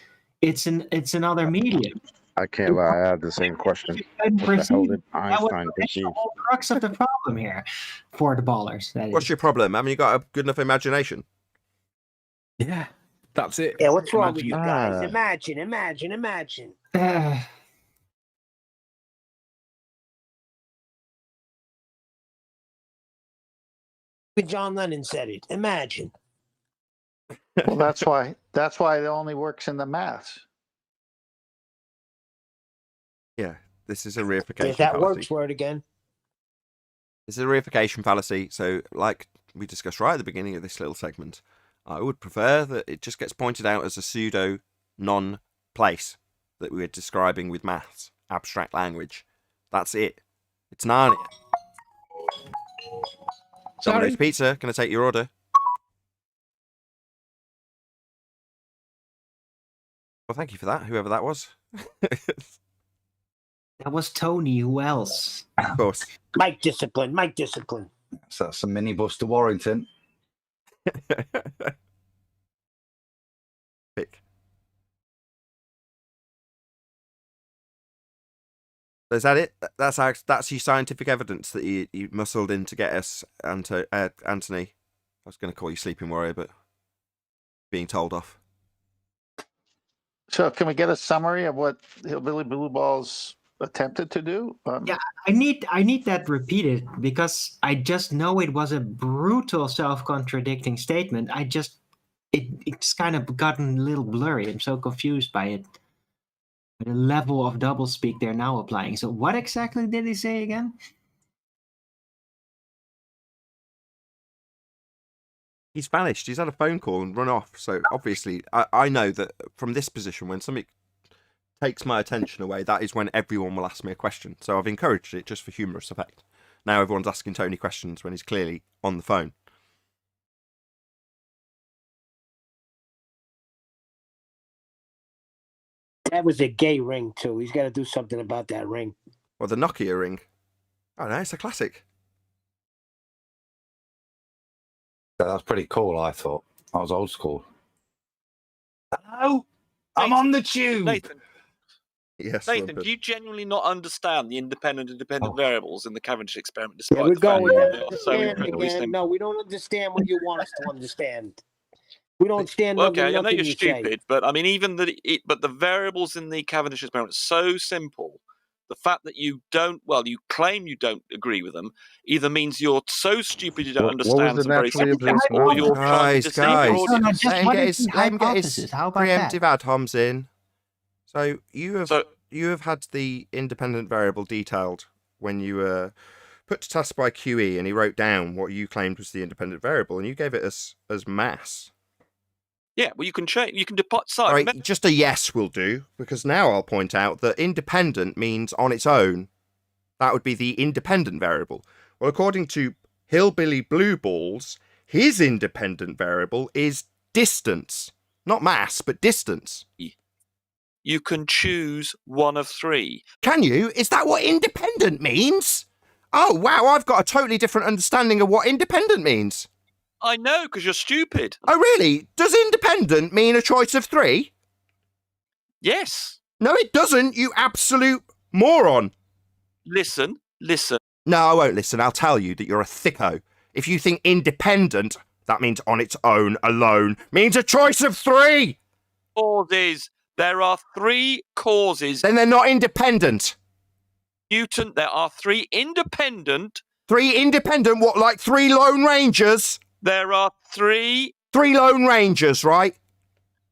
It's another medium. I can't lie. I have the same question. And What the hell perceive. did That was Einstein the perceive? whole crux of the problem here for the ballers. That What's is. your problem? Haven't you got a good enough imagination? Yeah, that's it. Yeah, what's wrong with you Imagine- guys? Imagine. Even John Lennon said it. Imagine. Well, that's why it only works in the math. Yeah, this is a There's reification that fallacy. works word again. This is a reification fallacy. So, like we discussed right at the beginning of this little segment, I would prefer that it just gets pointed out as a pseudo non-place that we were describing with maths, abstract language. That's it. It's Narnia. Domino's Pizza, can I take your order? Well, thank you for that, whoever that was. That was Tony. Who else? Of course. Mike discipline. So that's a minibus to Warrington. Pick. So is that it? That's your scientific evidence that you muscled in to get us, Anthony, I was going to call you Sleeping Warrior, but being told off. So can we get a summary of what Hillbilly Blue Balls attempted to do? Yeah, I need that repeated because I just know it was a brutal self-contradicting statement. It's kind of gotten a little blurry. I'm so confused by it. The level of doublespeak they're now applying. So what exactly did he say again? He's vanished. He's had a phone call and run off. So obviously, I know that from this position, when something takes my attention away, that is when everyone will ask me a question. So I've encouraged it just for humorous effect. Now everyone's asking Tony questions when he's clearly on the phone. That was a gay ring, too. He's got to do something about that ring. Well, the Nokia ring. Oh no, it's a classic. That was pretty cool, I thought. I was old school. Hello? I'm on the tube! Nathan, Yes. Nathan, do you genuinely not understand the independent variables in the Cavendish experiment? Yeah, we're Despite the fact going that there they are so again, incredibly again. simple? No, we don't understand what you want us to understand. We don't stand Well, under okay, I know nothing you're you say. stupid, but I mean, even but the variables in the Cavendish experiment are so simple. The fact that you claim you don't agree with them, either means you're so stupid you don't What was understand the some very naturally simple things, observed or you're quantity? trying to deceive your Guys, audience. just what is the let him get his hypothesis? How about that? preemptive ad homs in. So you have had the independent variable detailed when you were put to task by QE, and he wrote down what you claimed was the independent variable, and you gave it as mass. Yeah, well, you can change. You can decide. All right, just a yes will do, because now I'll point out that independent means on its own. That would be the independent variable. Well, according to Hillbilly Blue Balls, his independent variable is distance. Not mass, but distance. You can choose one of three. Can you? Is that what independent means? Oh, wow, I've got a totally different understanding of what independent means. I know, because you're stupid. Oh, really? Does independent mean a choice of three? Yes. No, it doesn't, you absolute moron. Listen. No, I won't listen. I'll tell you that you're a thicko. If you think independent, that means on its own, alone, means a choice of three. Causes. There are three causes. Then they're not independent. Newton, there are three independent. Three independent, what, like three Lone Rangers? There are three. Three Lone Rangers, right?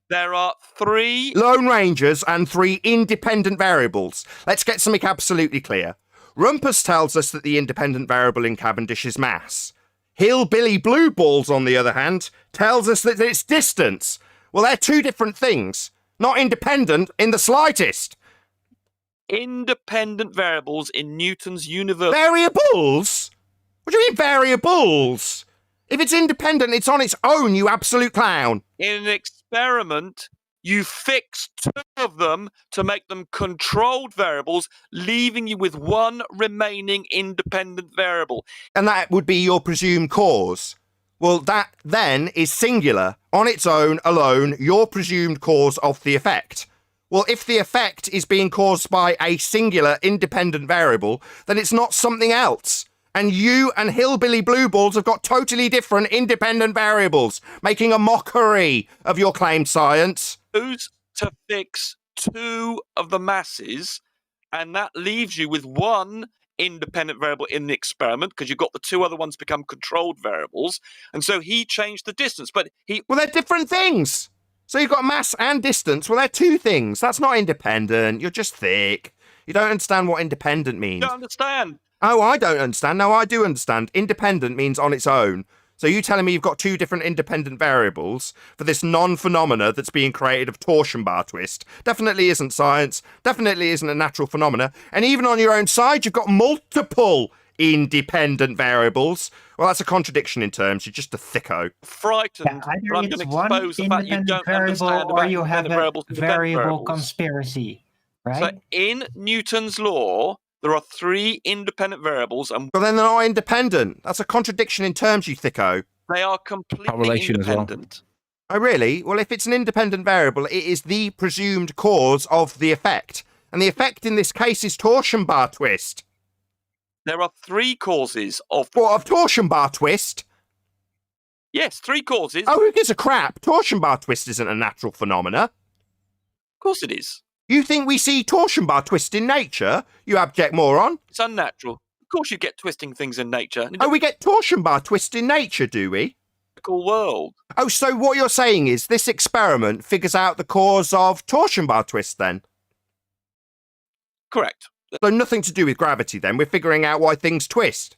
There are three Lone Rangers and three independent variables. Let's get something absolutely clear. Rumpus tells us that the independent variable in Cavendish is mass. Hillbilly Blue Balls, on the other hand, tells us that it's distance. Well, they're two different things. Not independent in the slightest. independent variables in Newton's universe. Variables? What do you mean variables? If it's independent, it's on its own, you absolute clown. In an experiment, you fix two of them to make them controlled variables, leaving you with one remaining independent variable. And that would be your presumed cause. Well, that then is singular, on its own, alone, your presumed cause of the effect. Well, if the effect is being caused by a singular independent variable, then it's not something else. And you and Hillbilly Blue Balls have got totally different independent variables, making a mockery of your claimed science. Choose to fix two of the masses, and that leaves you with one independent variable in the experiment, because you've got the two other ones become controlled variables. And so he changed the distance, but he... Well, they're different things. So you've got mass and distance. Well, they're two things. That's not independent. You're just thick. You don't understand what independent means. You don't understand. Oh, I don't understand. No, I do understand. Independent means on its own. So you telling me you've got two different independent variables for this non-phenomena that's being created of torsion bar twist definitely isn't science, definitely isn't a natural phenomena, and even on your own side you've got multiple independent variables. Well, that's a contradiction in terms. You're just a thicko. Frightened. Either but I'm it's going to one expose the fact you independent don't variable understand or about you have independent a variables, independent variable variables. conspiracy, right? So in Newton's law, there are three independent variables, and Well, then they're not independent. That's a contradiction in terms, you thicko. they are completely Correlation as well. independent. Oh, really? Well, if it's an independent variable, it is the presumed cause of the effect. And the effect in this case is torsion bar twist. There are three causes of... What, of torsion bar twist? Yes, 3 causes. Oh, who gives a crap? Torsion bar twist isn't a natural phenomena. Of course it is. You think we see torsion bar twist in nature, you abject moron? It's unnatural. Of course you get twisting things in nature. In Oh, we get torsion bar twist in nature, do we? the physical world. Oh, so what you're saying is this experiment figures out the cause of torsion bar twist then? Correct. So nothing to do with gravity then. We're figuring out why things twist.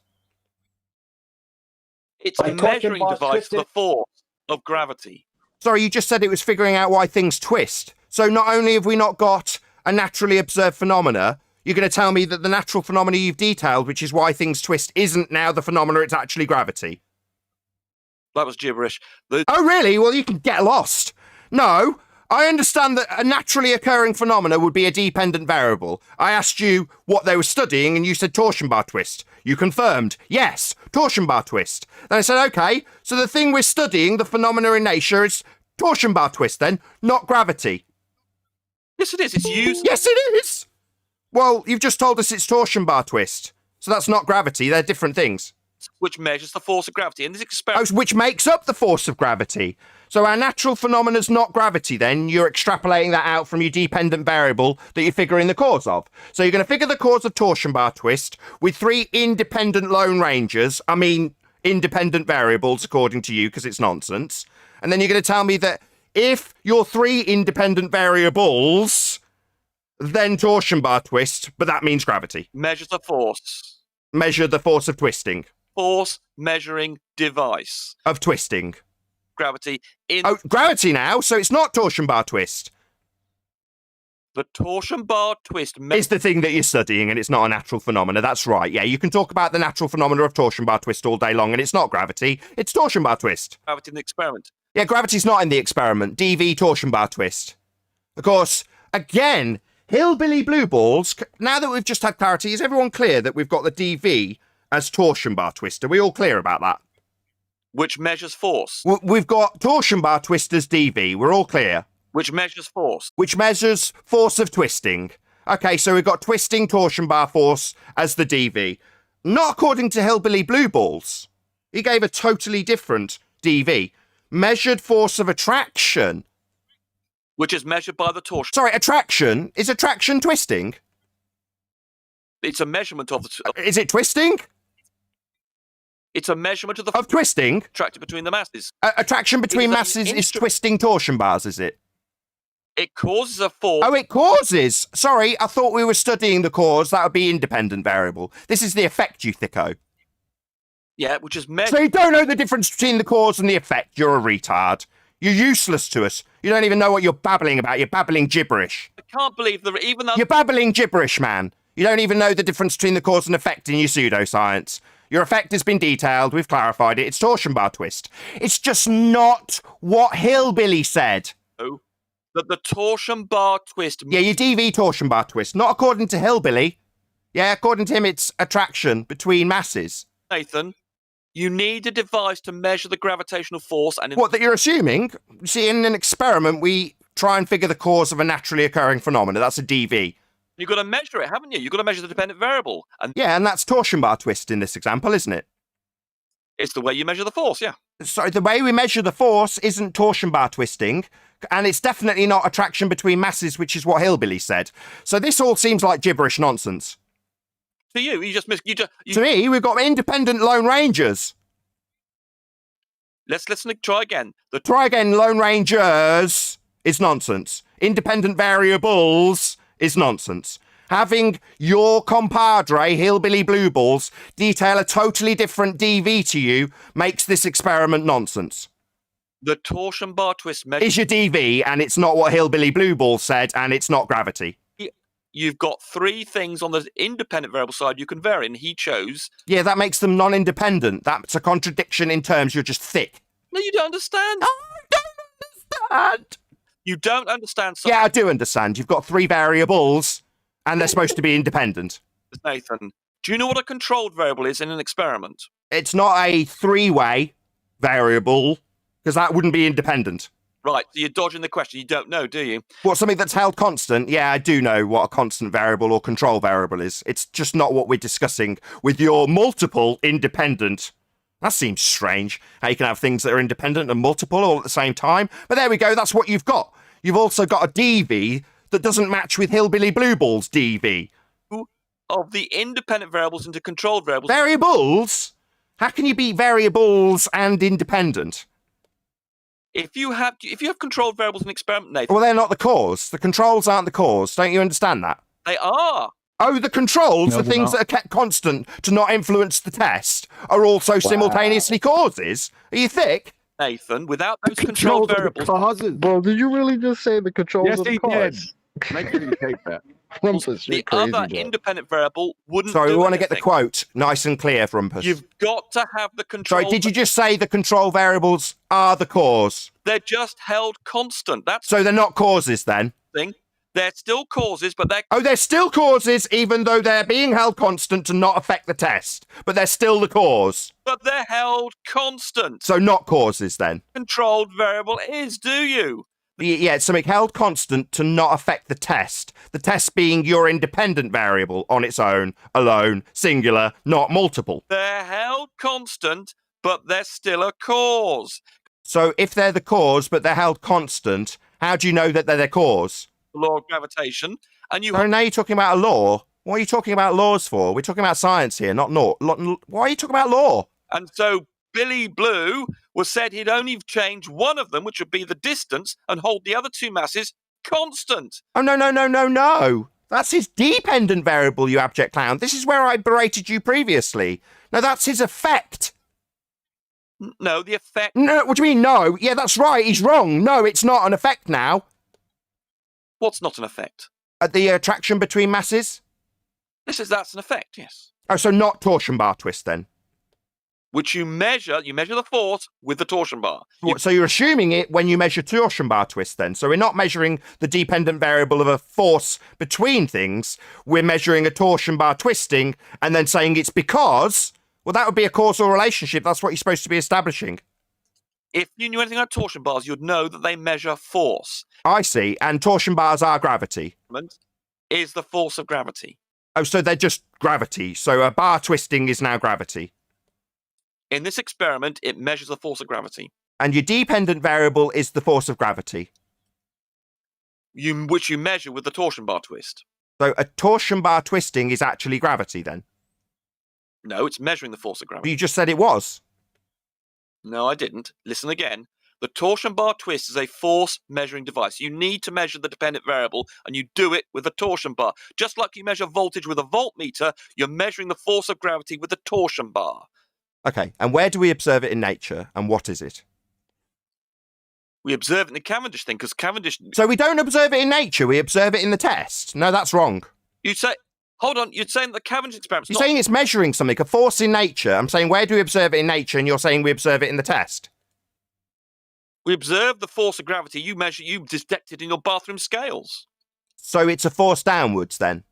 It's By a torsion measuring bar device for the twisted- force of gravity. Sorry, you just said it was figuring out why things twist. So not only have we not got a naturally observed phenomena, you're going to tell me that the natural phenomena you've detailed, which is why things twist, isn't now the phenomena, it's actually gravity. That was gibberish. Oh, really? Well, you can get lost. No, I understand that a naturally occurring phenomena would be a dependent variable. I asked you what they were studying and you said torsion bar twist. You confirmed, yes, torsion bar twist. Then I said, okay, so the thing we're studying, the phenomena in nature, is torsion bar twist then, not gravity. Yes, it is. It's used. Yes, it is. Well, you've just told us it's torsion bar twist. So that's not gravity. They're different things. Which measures the force of gravity. And this experiment. Oh, which makes up the force of gravity. So our natural phenomena's not gravity then. You're extrapolating that out from your dependent variable that you're figuring the cause of. So you're going to figure the cause of torsion bar twist with 3 independent lone rangers. I mean, independent variables, according to you, because it's nonsense. And then you're going to tell me that if your 3 independent variables, then torsion bar twist, but that means gravity. Measures the force. Measure the force of twisting. Force measuring device. Of twisting. Gravity in Oh, gravity now, so it's not torsion bar twist. the torsion bar twist. It's the thing that you're studying, and it's not a natural phenomena. That's right. Yeah, you can talk about the natural phenomena of torsion bar twist all day long, and it's not gravity. It's torsion bar twist. Gravity in the experiment. Yeah, gravity's not in the experiment. DV torsion bar twist. Of course, again, hillbilly blue balls. Now that we've just had clarity, is everyone clear that we've got the DV as torsion bar twist? Are we all clear about that? Which measures force. We've got torsion bar twist as DV. We're all clear. Which measures force. Which measures force of twisting. Okay, so we've got twisting torsion bar force as the DV. Not according to hillbilly blue balls. He gave a totally different DV. Measured force of attraction. Which is measured by the torsion. Sorry, attraction? Is attraction twisting? It's a measurement of the. Is it twisting? It's a measurement of the. Of twisting? Attraction between the masses. Attraction between It is an masses is instru- twisting torsion bars, is it? It causes a force. Oh, it causes. Sorry, I thought we were studying the cause. That would be independent variable. This is the effect, you thicko. Yeah, which is measured. So you don't know the difference between the cause and the effect. You're a retard. You're useless to us. You don't even know what you're babbling about. You're babbling gibberish. I can't believe that even though. You're babbling gibberish, man. You don't even know the difference between the cause and effect in your pseudoscience. Your effect has been detailed. We've clarified it. It's torsion bar twist. It's just not what Hillbilly said. Oh, that the torsion bar twist. Yeah, your DV torsion bar twist. Not according to Hillbilly. Yeah, according to him, it's attraction between masses. Nathan, you need a device to measure the gravitational force and. What, that you're assuming? See, in an experiment, we try and figure the cause of a naturally occurring phenomena. That's a DV. You've got to measure it, haven't you? You've got to measure the dependent variable. And Yeah, and that's torsion bar twist in this example, isn't it? it's the way you measure the force, yeah. So the way we measure the force isn't torsion bar twisting, and it's definitely not attraction between masses, which is what Hillbilly said. So this all seems like gibberish nonsense. To you, you just miss. To me, we've got independent Lone Rangers. Let's try again. The Try again, Lone Rangers is nonsense. Independent variables is nonsense. Having your compadre, Hillbilly Blue Balls, detail a totally different DV to you makes this experiment nonsense. The torsion bar twist measure. Is your DV, and it's not what Hillbilly Blue Balls said, and it's not gravity. You've got 3 things on the independent variable side you can vary, and he chose. Yeah, that makes them non-independent. That's a contradiction in terms. You're just thick. No, you don't understand. I don't understand. You don't understand. Yeah, I do understand. You've got 3 variables, and they're supposed to be independent. Nathan, do you know what a controlled variable is in an experiment? It's not a 3-way variable, because that wouldn't be independent. Right, so you're dodging the question. You don't know, do you? What, something that's held constant? Yeah, I do know what a constant variable or control variable is. It's just not what we're discussing with your multiple independent That seems strange, how you can have things that are independent and multiple all at the same time. But there we go, that's what you've got. You've also got a DV that doesn't match with Hillbilly Blue Ball's DV. Of the independent variables into controlled variables. Variables? How can you be variables and independent? If you have controlled variables in an experiment, Nathan. Well, they're not the cause. The controls aren't the cause. Don't you understand that? They are. Oh, the controls, No, the they're things not. that are kept constant to not influence the test, are also simultaneously causes? Are you thick? Nathan, without those controlled variables. Bro, did you really just say the controls Yes, of the he did. cause? Make sure you take that. Rumpus, you're The crazy, other bro. independent variable wouldn't Sorry, do we want to get the anything. quote nice and clear, Rumpus. You've got to have the control. Sorry, did you just say the control variables are the cause? They're just held constant. That's So they're not causes then? the thing. They're still causes, but they're Oh, they're still causes even though they're being held constant to not affect the test. But they're still the cause. held constant. So not causes then? Controlled variable is, do you? Yeah, it's something held constant to not affect the test. The test being your independent variable on its own, alone, singular, not multiple. They're held constant, but they're still a cause. So if they're the cause but they're held constant, how do you know that they're the cause? The law of gravitation. And you So now you're talking about a law. What are you talking about laws for? We're talking about science here, not law. Why are you talking about law? And so Billy Blue was said he'd only change one of them, which would be the distance, and hold the other two masses constant. Oh, no. That's his dependent variable, you abject clown. This is where I berated you previously. No, that's his effect. No, the effect. No, what do you mean, no? Yeah, that's right. He's wrong. No, it's not an effect now. What's not an effect? The attraction between masses? That's an effect, yes. Oh, so not torsion bar twist then? Which you measure the force with the torsion bar. So you're assuming it when you measure torsion bar twist then. So we're not measuring the dependent variable of a force between things. We're measuring a torsion bar twisting and then saying it's because, well, that would be a causal relationship. That's what you're supposed to be establishing. If you knew anything about torsion bars, you'd know that they measure force. I see. And torsion bars are gravity. Is the force of gravity. Oh, so they're just gravity. So a bar twisting is now gravity. In this experiment, it measures the force of gravity. And your dependent variable is the force of gravity. Which you measure with the torsion bar twist. So a torsion bar twisting is actually gravity then? No, it's measuring the force of gravity. You just said it was. No, I didn't. Listen again. The torsion bar twist is a force measuring device. You need to measure the dependent variable, and you do it with a torsion bar. Just like you measure voltage with a voltmeter, you're measuring the force of gravity with a torsion bar. Okay, and where do we observe it in nature, and what is it? We observe it in the Cavendish thing, because Cavendish... So we don't observe it in nature, we observe it in the test. No, that's wrong. You'd say... Hold on, you're saying the Cavendish experiment's You're saying it's measuring something, a force in nature. I'm saying, where do we observe it in nature, and you're saying we observe it in the test. We observe the force of gravity you detected in your bathroom scales. So it's a force downwards, then?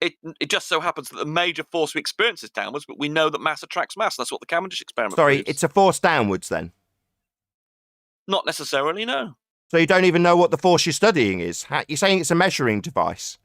It just so happens that the major force we experience is downwards, but we know that mass attracts mass. That's what the Cavendish experiment Sorry, proves. it's a force downwards, then? Not necessarily, no. So you don't even know what the force you're studying is? You're saying it's a measuring device.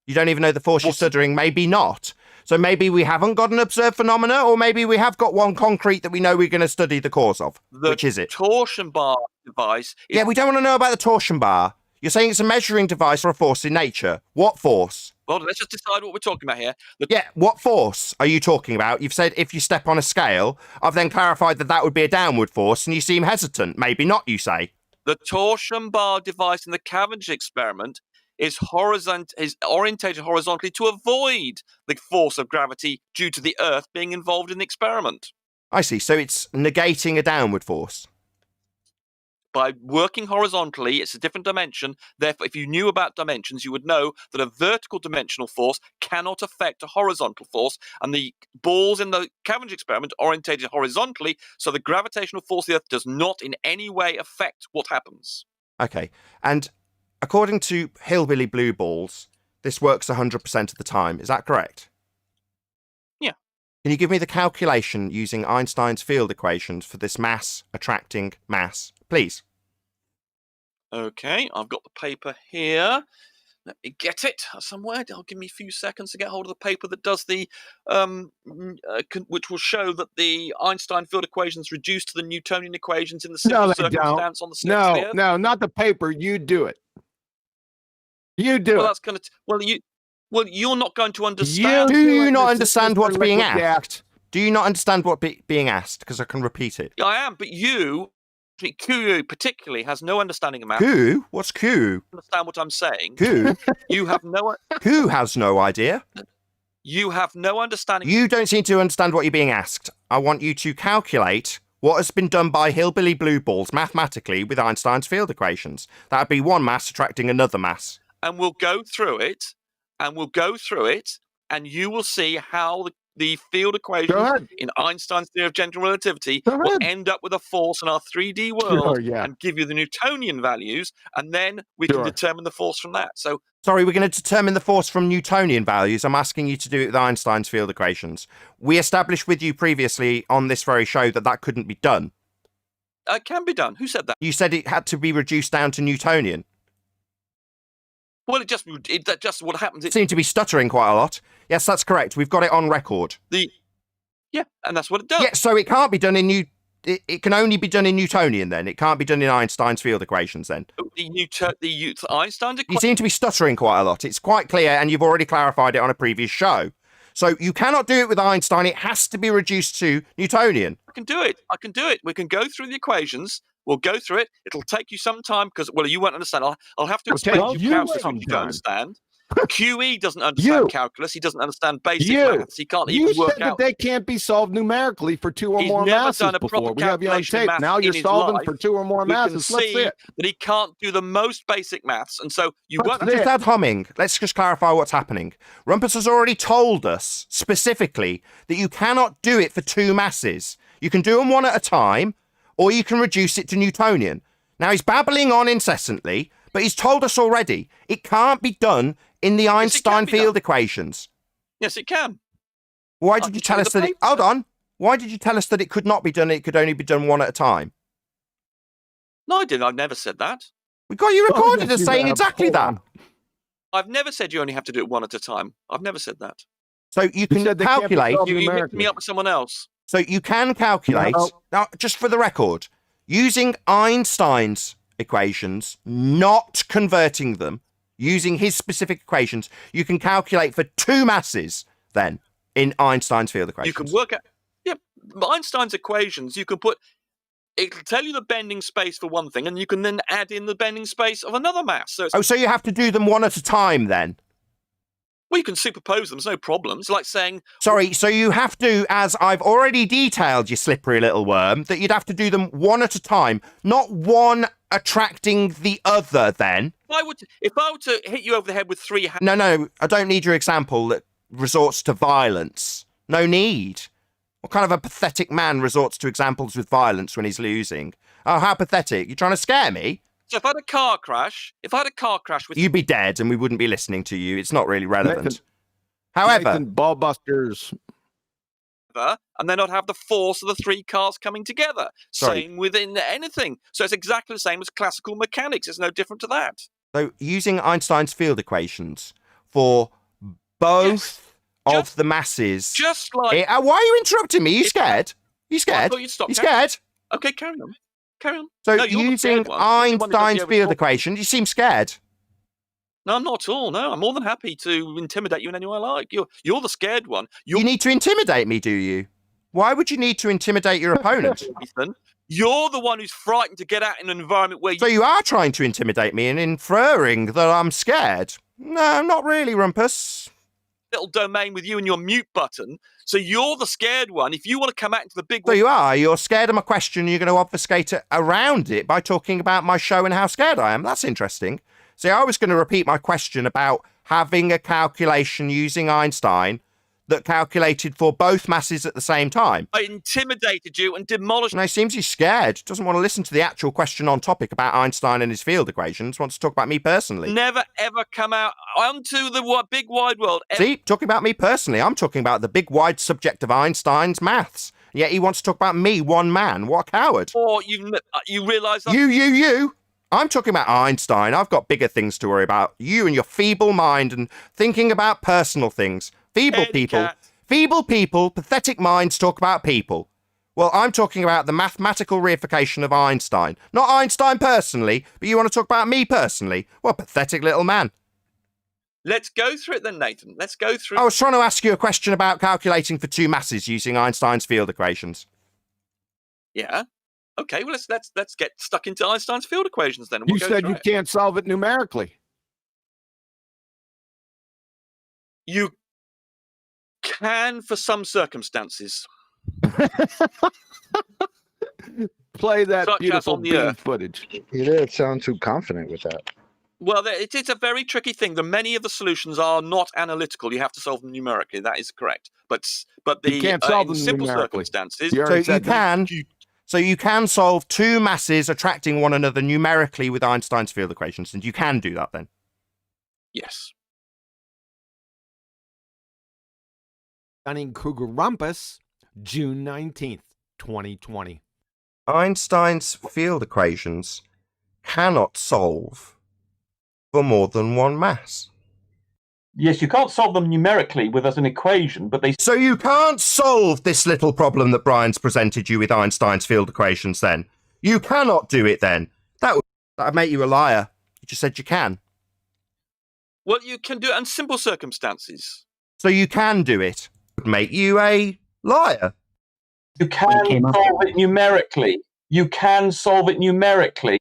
You don't even know the force you're studying, maybe not. So maybe we haven't got an observed phenomena, or maybe we have got one concrete that we know we're going to study the cause of. Which is it? Torsion bar device. Yeah, we don't want to know about the torsion bar. You're saying it's a measuring device or a force in nature. What force? Well, let's just decide what we're talking about here. Yeah, what force are you talking about? You've said if you step on a scale. I've then clarified that that would be a downward force, and you seem hesitant. Maybe not, you say. The torsion bar device in the Cavendish experiment is orientated horizontally to avoid the force of gravity due to the Earth being involved in the experiment. I see. So it's negating a downward force. By working horizontally, it's a different dimension. Therefore, if you knew about dimensions, you would know that a vertical dimensional force cannot affect a horizontal force. And the balls in the Cavendish experiment orientated horizontally, so the gravitational force of the Earth does not in any way affect what happens. Okay. And according to Hillbilly Blue Balls, this works 100% of the time. Is that correct? Yeah. Can you give me the calculation using Einstein's field equations for this mass attracting mass, please? Okay, I've got the paper here. Let me get it somewhere. It'll give me a few seconds to get hold of the paper that does the, which will show that the Einstein field equations reduce to the Newtonian equations in the simple No, they don't. circumstance on the surface of the Earth. No, not the paper. You do it. You do Well, it. that's going to. Well, you're not going to understand. Do you it. not This understand is what's for being liquid asked? Do you not understand what being asked? Because I can repeat it. Yeah, I am, but you, Q particularly, has no understanding of math. Q? What's Q? Understand what I'm saying? Q? You have no. Q has no idea. You have no understanding. You don't seem to understand what you're being asked. I want you to calculate what has been done by hillbilly blue balls mathematically with Einstein's field equations. That would be one mass attracting another mass. And we'll go through it, and you will see how the field equations in Einstein's theory of general relativity will end up with a force in our 3D world and give you the Newtonian values, and then we can determine the force from that. So, sorry, we're going to determine the force from Newtonian values. I'm asking you to do it with Einstein's field equations. We established with you previously on this very show that that couldn't be done. It can be done. Who said that? You said it had to be reduced down to Newtonian. Well, that just what happens. It seemed to be stuttering quite a lot. Yes, that's correct. We've got it on record. Yeah, and that's what it does. Yeah, so it can't be done in it can only be done in Newtonian then. It can't be done in Einstein's field equations then. The Einstein's equation. You seem to be stuttering quite a lot. It's quite clear, and you've already clarified it on a previous show. So you cannot do it with Einstein. It has to be reduced to Newtonian. I can do it. We can go through the equations. We'll go through it. It'll take you some time because, well, you won't understand. I'll have to explain to you calculus if you don't understand. QE doesn't understand calculus. He doesn't understand basic maths. He can't even work said out. That they can't be solved numerically for two or more never masses done a before. proper We have you on calculation of tape. Now maths you're in his solving life. for two or more We can masses. Let's see see it. that he can't do the most basic maths, and so you won't. Just ad homing. Let's just clarify what's happening. Rumpus has already told us specifically that you cannot do it for two masses. You can do them one at a time, or you can reduce it to Newtonian. Now, he's babbling on incessantly, but he's told us already it can't be done in the Einstein field equations. Yes, it can. Why did you tell us that it... Hold on. Why did you tell us that it could not be done? It could only be done one at a time? No, I didn't. I've never said that. We got you recorded as saying exactly that. I've never said you only have to do it one at a time. I've never said that. So you can calculate... You mixed me up with someone else. So you can calculate... Now, just for the record, using Einstein's equations, not converting them, using his specific equations, you can calculate for two masses then in Einstein's field equations. You can work out, Einstein's equations, you can put, it'll tell you the bending space for one thing, and you can then add in the bending space of another mass. So so you have to do them one at a time then? Well, you can superpose them, there's no problem. It's like saying... Sorry, so you have to, as I've already detailed, you slippery little worm, that you'd have to do them one at a time, not one attracting the other then. If I were to hit you over the head with three hands... No, I don't need your example that resorts to violence. No need. What kind of a pathetic man resorts to examples with violence when he's losing? Oh, how pathetic. You're trying to scare me? So if I had a car crash with... You'd be dead and we wouldn't be listening to you. It's not really relevant. However... Ball busters. And then I'd have the force of the three cars coming together. Sorry. Same within anything. So it's exactly the same as classical mechanics. It's no different to that. So using Einstein's field equations for both of the masses... Just like... why are you interrupting me? You scared? You scared? I thought you'd stop. You scared? Okay, carry on. So No, you're the using scared one. You're the one that does Einstein's the field overtalking. equations, you seem scared. No, I'm not at all. No, I'm more than happy to intimidate you in any way I like. You're the scared one. You need to intimidate me, do you? Why would you need to intimidate your opponent? Ethan, you're the one who's frightened to get out in an environment where So you are trying to intimidate me and inferring that I'm scared? No, not really, Rumpus. little domain with you and your mute button. So you're the scared one. If you want to come out into the big... So you are. You're scared of my question. You're going to obfuscate it around it by talking about my show and how scared I am. That's interesting. See, I was going to repeat my question about having a calculation using Einstein that calculated for both masses at the same time. I intimidated you and demolished... No, it seems he's scared. Doesn't want to listen to the actual question on topic about Einstein and his field equations. Wants to talk about me personally. Never, ever come out onto the big wide world. See, talking about me personally. I'm talking about the big wide subject of Einstein's maths. Yet he wants to talk about me, one man. What a coward. Or you realise that... You. I'm talking about Einstein. I've got bigger things to worry about. You and your feeble mind and thinking about personal things. Feeble people, pathetic minds talk about people. Well, I'm talking about the mathematical reification of Einstein. Not Einstein personally, but you want to talk about me personally. What a pathetic little man. Let's go through it then, Nathan. Let's go through. I was trying to ask you a question about calculating for two masses using Einstein's field equations. Yeah. Okay. Well, let's get stuck into Einstein's field equations then. You said you can't solve it numerically. You can for some circumstances. Play that Such as beautiful on the beam Earth. footage. You didn't sound too confident with that. Well, it's a very tricky thing. Many of the solutions are not analytical. You have to solve them numerically. That is correct. But the You can't solve in them simple numerically. circumstances. So you can solve two masses attracting one another numerically with Einstein's field equations, and you can do that then. Yes. Dunning-Kruger-Rumpus, June 19th, 2020. Einstein's field equations cannot solve for more than one mass. Yes, you can't solve them numerically with as an equation, but they... So you can't solve this little problem that Brian's presented you with Einstein's field equations then? You cannot do it then? That'd make you a liar. You just said you can. Well, you can do it in simple circumstances. So you can do it. Would make you a liar. You can solve it numerically. You can solve it numerically.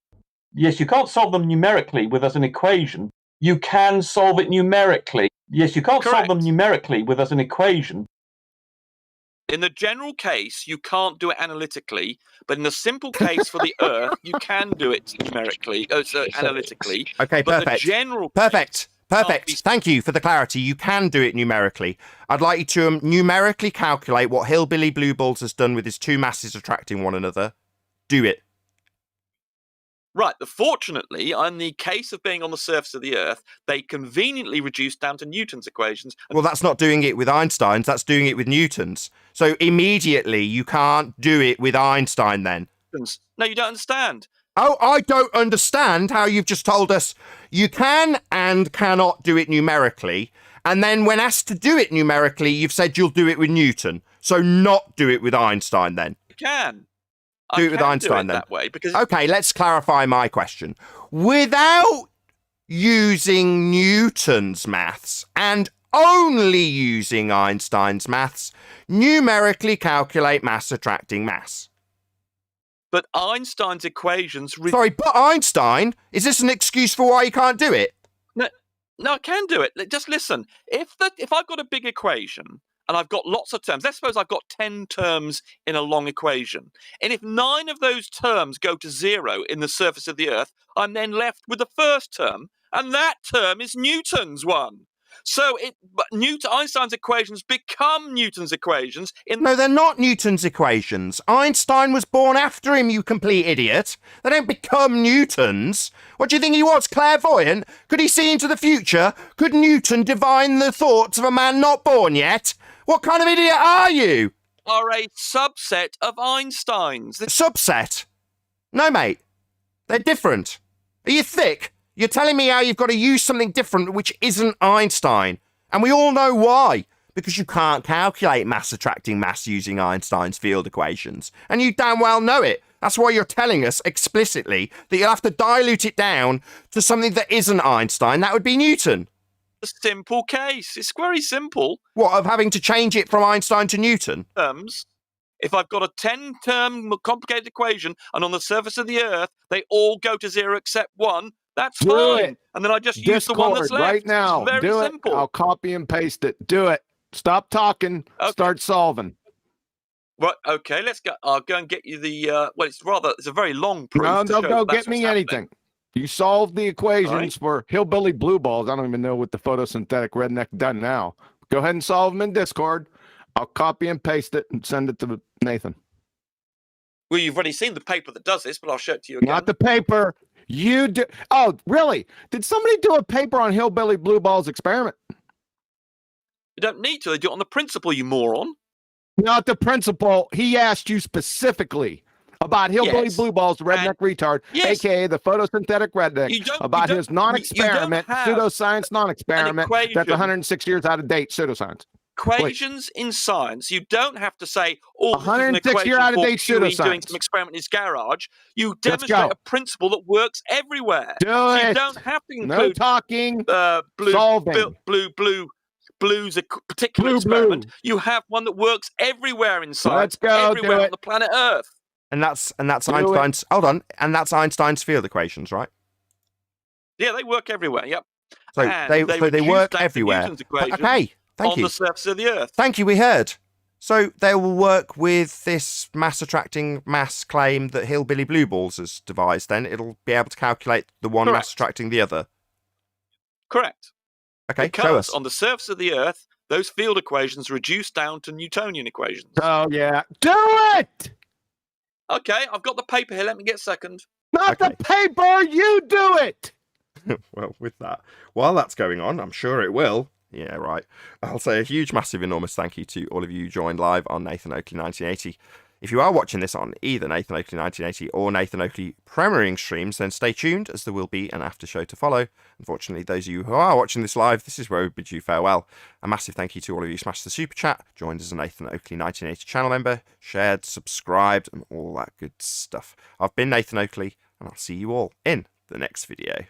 Yes, you can't solve them numerically with as an equation. You can solve it numerically. Yes, you can't solve them numerically with as an equation. In the general case, you can't do it analytically, but in the simple case for the Earth, you can do it numerically, analytically. Okay, but perfect. The general Perfect. Thank you for the clarity. You can do it numerically. I'd like you to numerically calculate what Hillbilly Blue Balls has done with his two masses attracting one another. Do it. Right. Fortunately, in the case of being on the surface of the Earth, they conveniently reduce down to Newton's equations. Well, that's not doing it with Einstein's. That's doing it with Newton's. So immediately you can't do it with Einstein then. No, you don't understand. Oh, I don't understand how you've just told us you can and cannot do it numerically. And then when asked to do it numerically, you've said you'll do it with Newton. So not do it with Einstein then. You can. Do it with Einstein then. That way because okay, let's clarify my question. Without using Newton's maths and only using Einstein's maths, numerically calculate mass attracting mass. But Einstein's equations... Sorry, but Einstein? Is this an excuse for why you can't do it? No, I can do it. Just listen. If I've got a big equation and I've got lots of terms, let's suppose I've got 10 terms in a long equation, and if 9 of those terms go to 0 in the surface of the Earth, I'm then left with the first term, and that term is Newton's one. So Einstein's equations become Newton's equations. No, they're not Newton's equations. Einstein was born after him, you complete idiot. They don't become Newton's. What do you think he was, clairvoyant? Could he see into the future? Could Newton divine the thoughts of a man not born yet? What kind of idiot are you? Are a subset of Einstein's. Subset? No, mate. They're different. Are you thick? You're telling me how you've got to use something different which isn't Einstein. And we all know why. Because you can't calculate mass attracting mass using Einstein's field equations. And you damn well know it. That's why you're telling us explicitly that you'll have to dilute it down to something that isn't Einstein. That would be Newton. A simple case. It's very simple. What, of having to change it from Einstein to Newton? If I've got a 10-term complicated equation and on the surface of the Earth, they all go to 0 except one, that's fine. And then I just use the one that's left. Right now. It's very Do simple. it. I'll copy and paste it. Do it. Stop talking. Okay. Start solving. Right, okay, let's go. I'll go and get you the, it's a very long proof. No, to don't show go that that's get me what's anything. happening. You solved the equations for hillbilly blue balls. I don't even know what the photosynthetic redneck done now. Go ahead and solve them in Discord. I'll copy and paste it and send it to Nathan. Well, you've already seen the paper that does this, but I'll show it to you again. Not the paper. You do. Oh, really? Did somebody do a paper on hillbilly blue balls experiment? You don't need to. They do it on the principle, you moron. Not the principle. He asked you specifically. about hillbilly Yes. blue balls, redneck retard, Yes. aka the photosynthetic redneck, You don't- about you his don't- non-experiment, you don't have pseudoscience non-experiment that's equation. 106 years out of date, pseudoscience. Equations in science, you don't have to say, oh, this is an 106 equation year out of for date QE doing pseudoscience. some experiment in his garage. You Let's demonstrate go. a principle that works everywhere. Do So you it. don't have to No include talking, blue's solving. a particular Blue, experiment. blue. You have one that works everywhere in science, Let's go, everywhere do on it. the planet Earth. And that's Do it. Einstein's. Hold on, and that's Einstein's field equations, right? Yeah, they work everywhere. Yep. So And they reduce work that to everywhere. Newton's equation Okay, thank on you. the surface of the Earth. Thank you. We heard. So they will work with this mass attracting mass claim that Hillbilly Blue Balls has devised. Then it'll be able to calculate the one Correct. mass attracting the other. Correct. Okay, Because show us. on the surface of the Earth, those field equations reduce down to Newtonian equations. Oh, yeah. Do it! Okay, I've got the paper here. Let me get a second. Not the paper, you do it! Well, with that, while that's going on, I'm sure it will. Yeah, right. I'll say a huge, massive, enormous thank you to all of you who joined live on Nathan Oakley 1980. If you are watching this on either Nathan Oakley 1980 or Nathan Oakley premiering streams, then stay tuned as there will be an after show to follow. Unfortunately, those of you who are watching this live, this is where we bid you farewell. A massive thank you to all of you who smashed the super chat, joined as a Nathan Oakley 1980 channel member, shared, subscribed, and all that good stuff. I've been Nathan Oakley, and I'll see you all in the next video.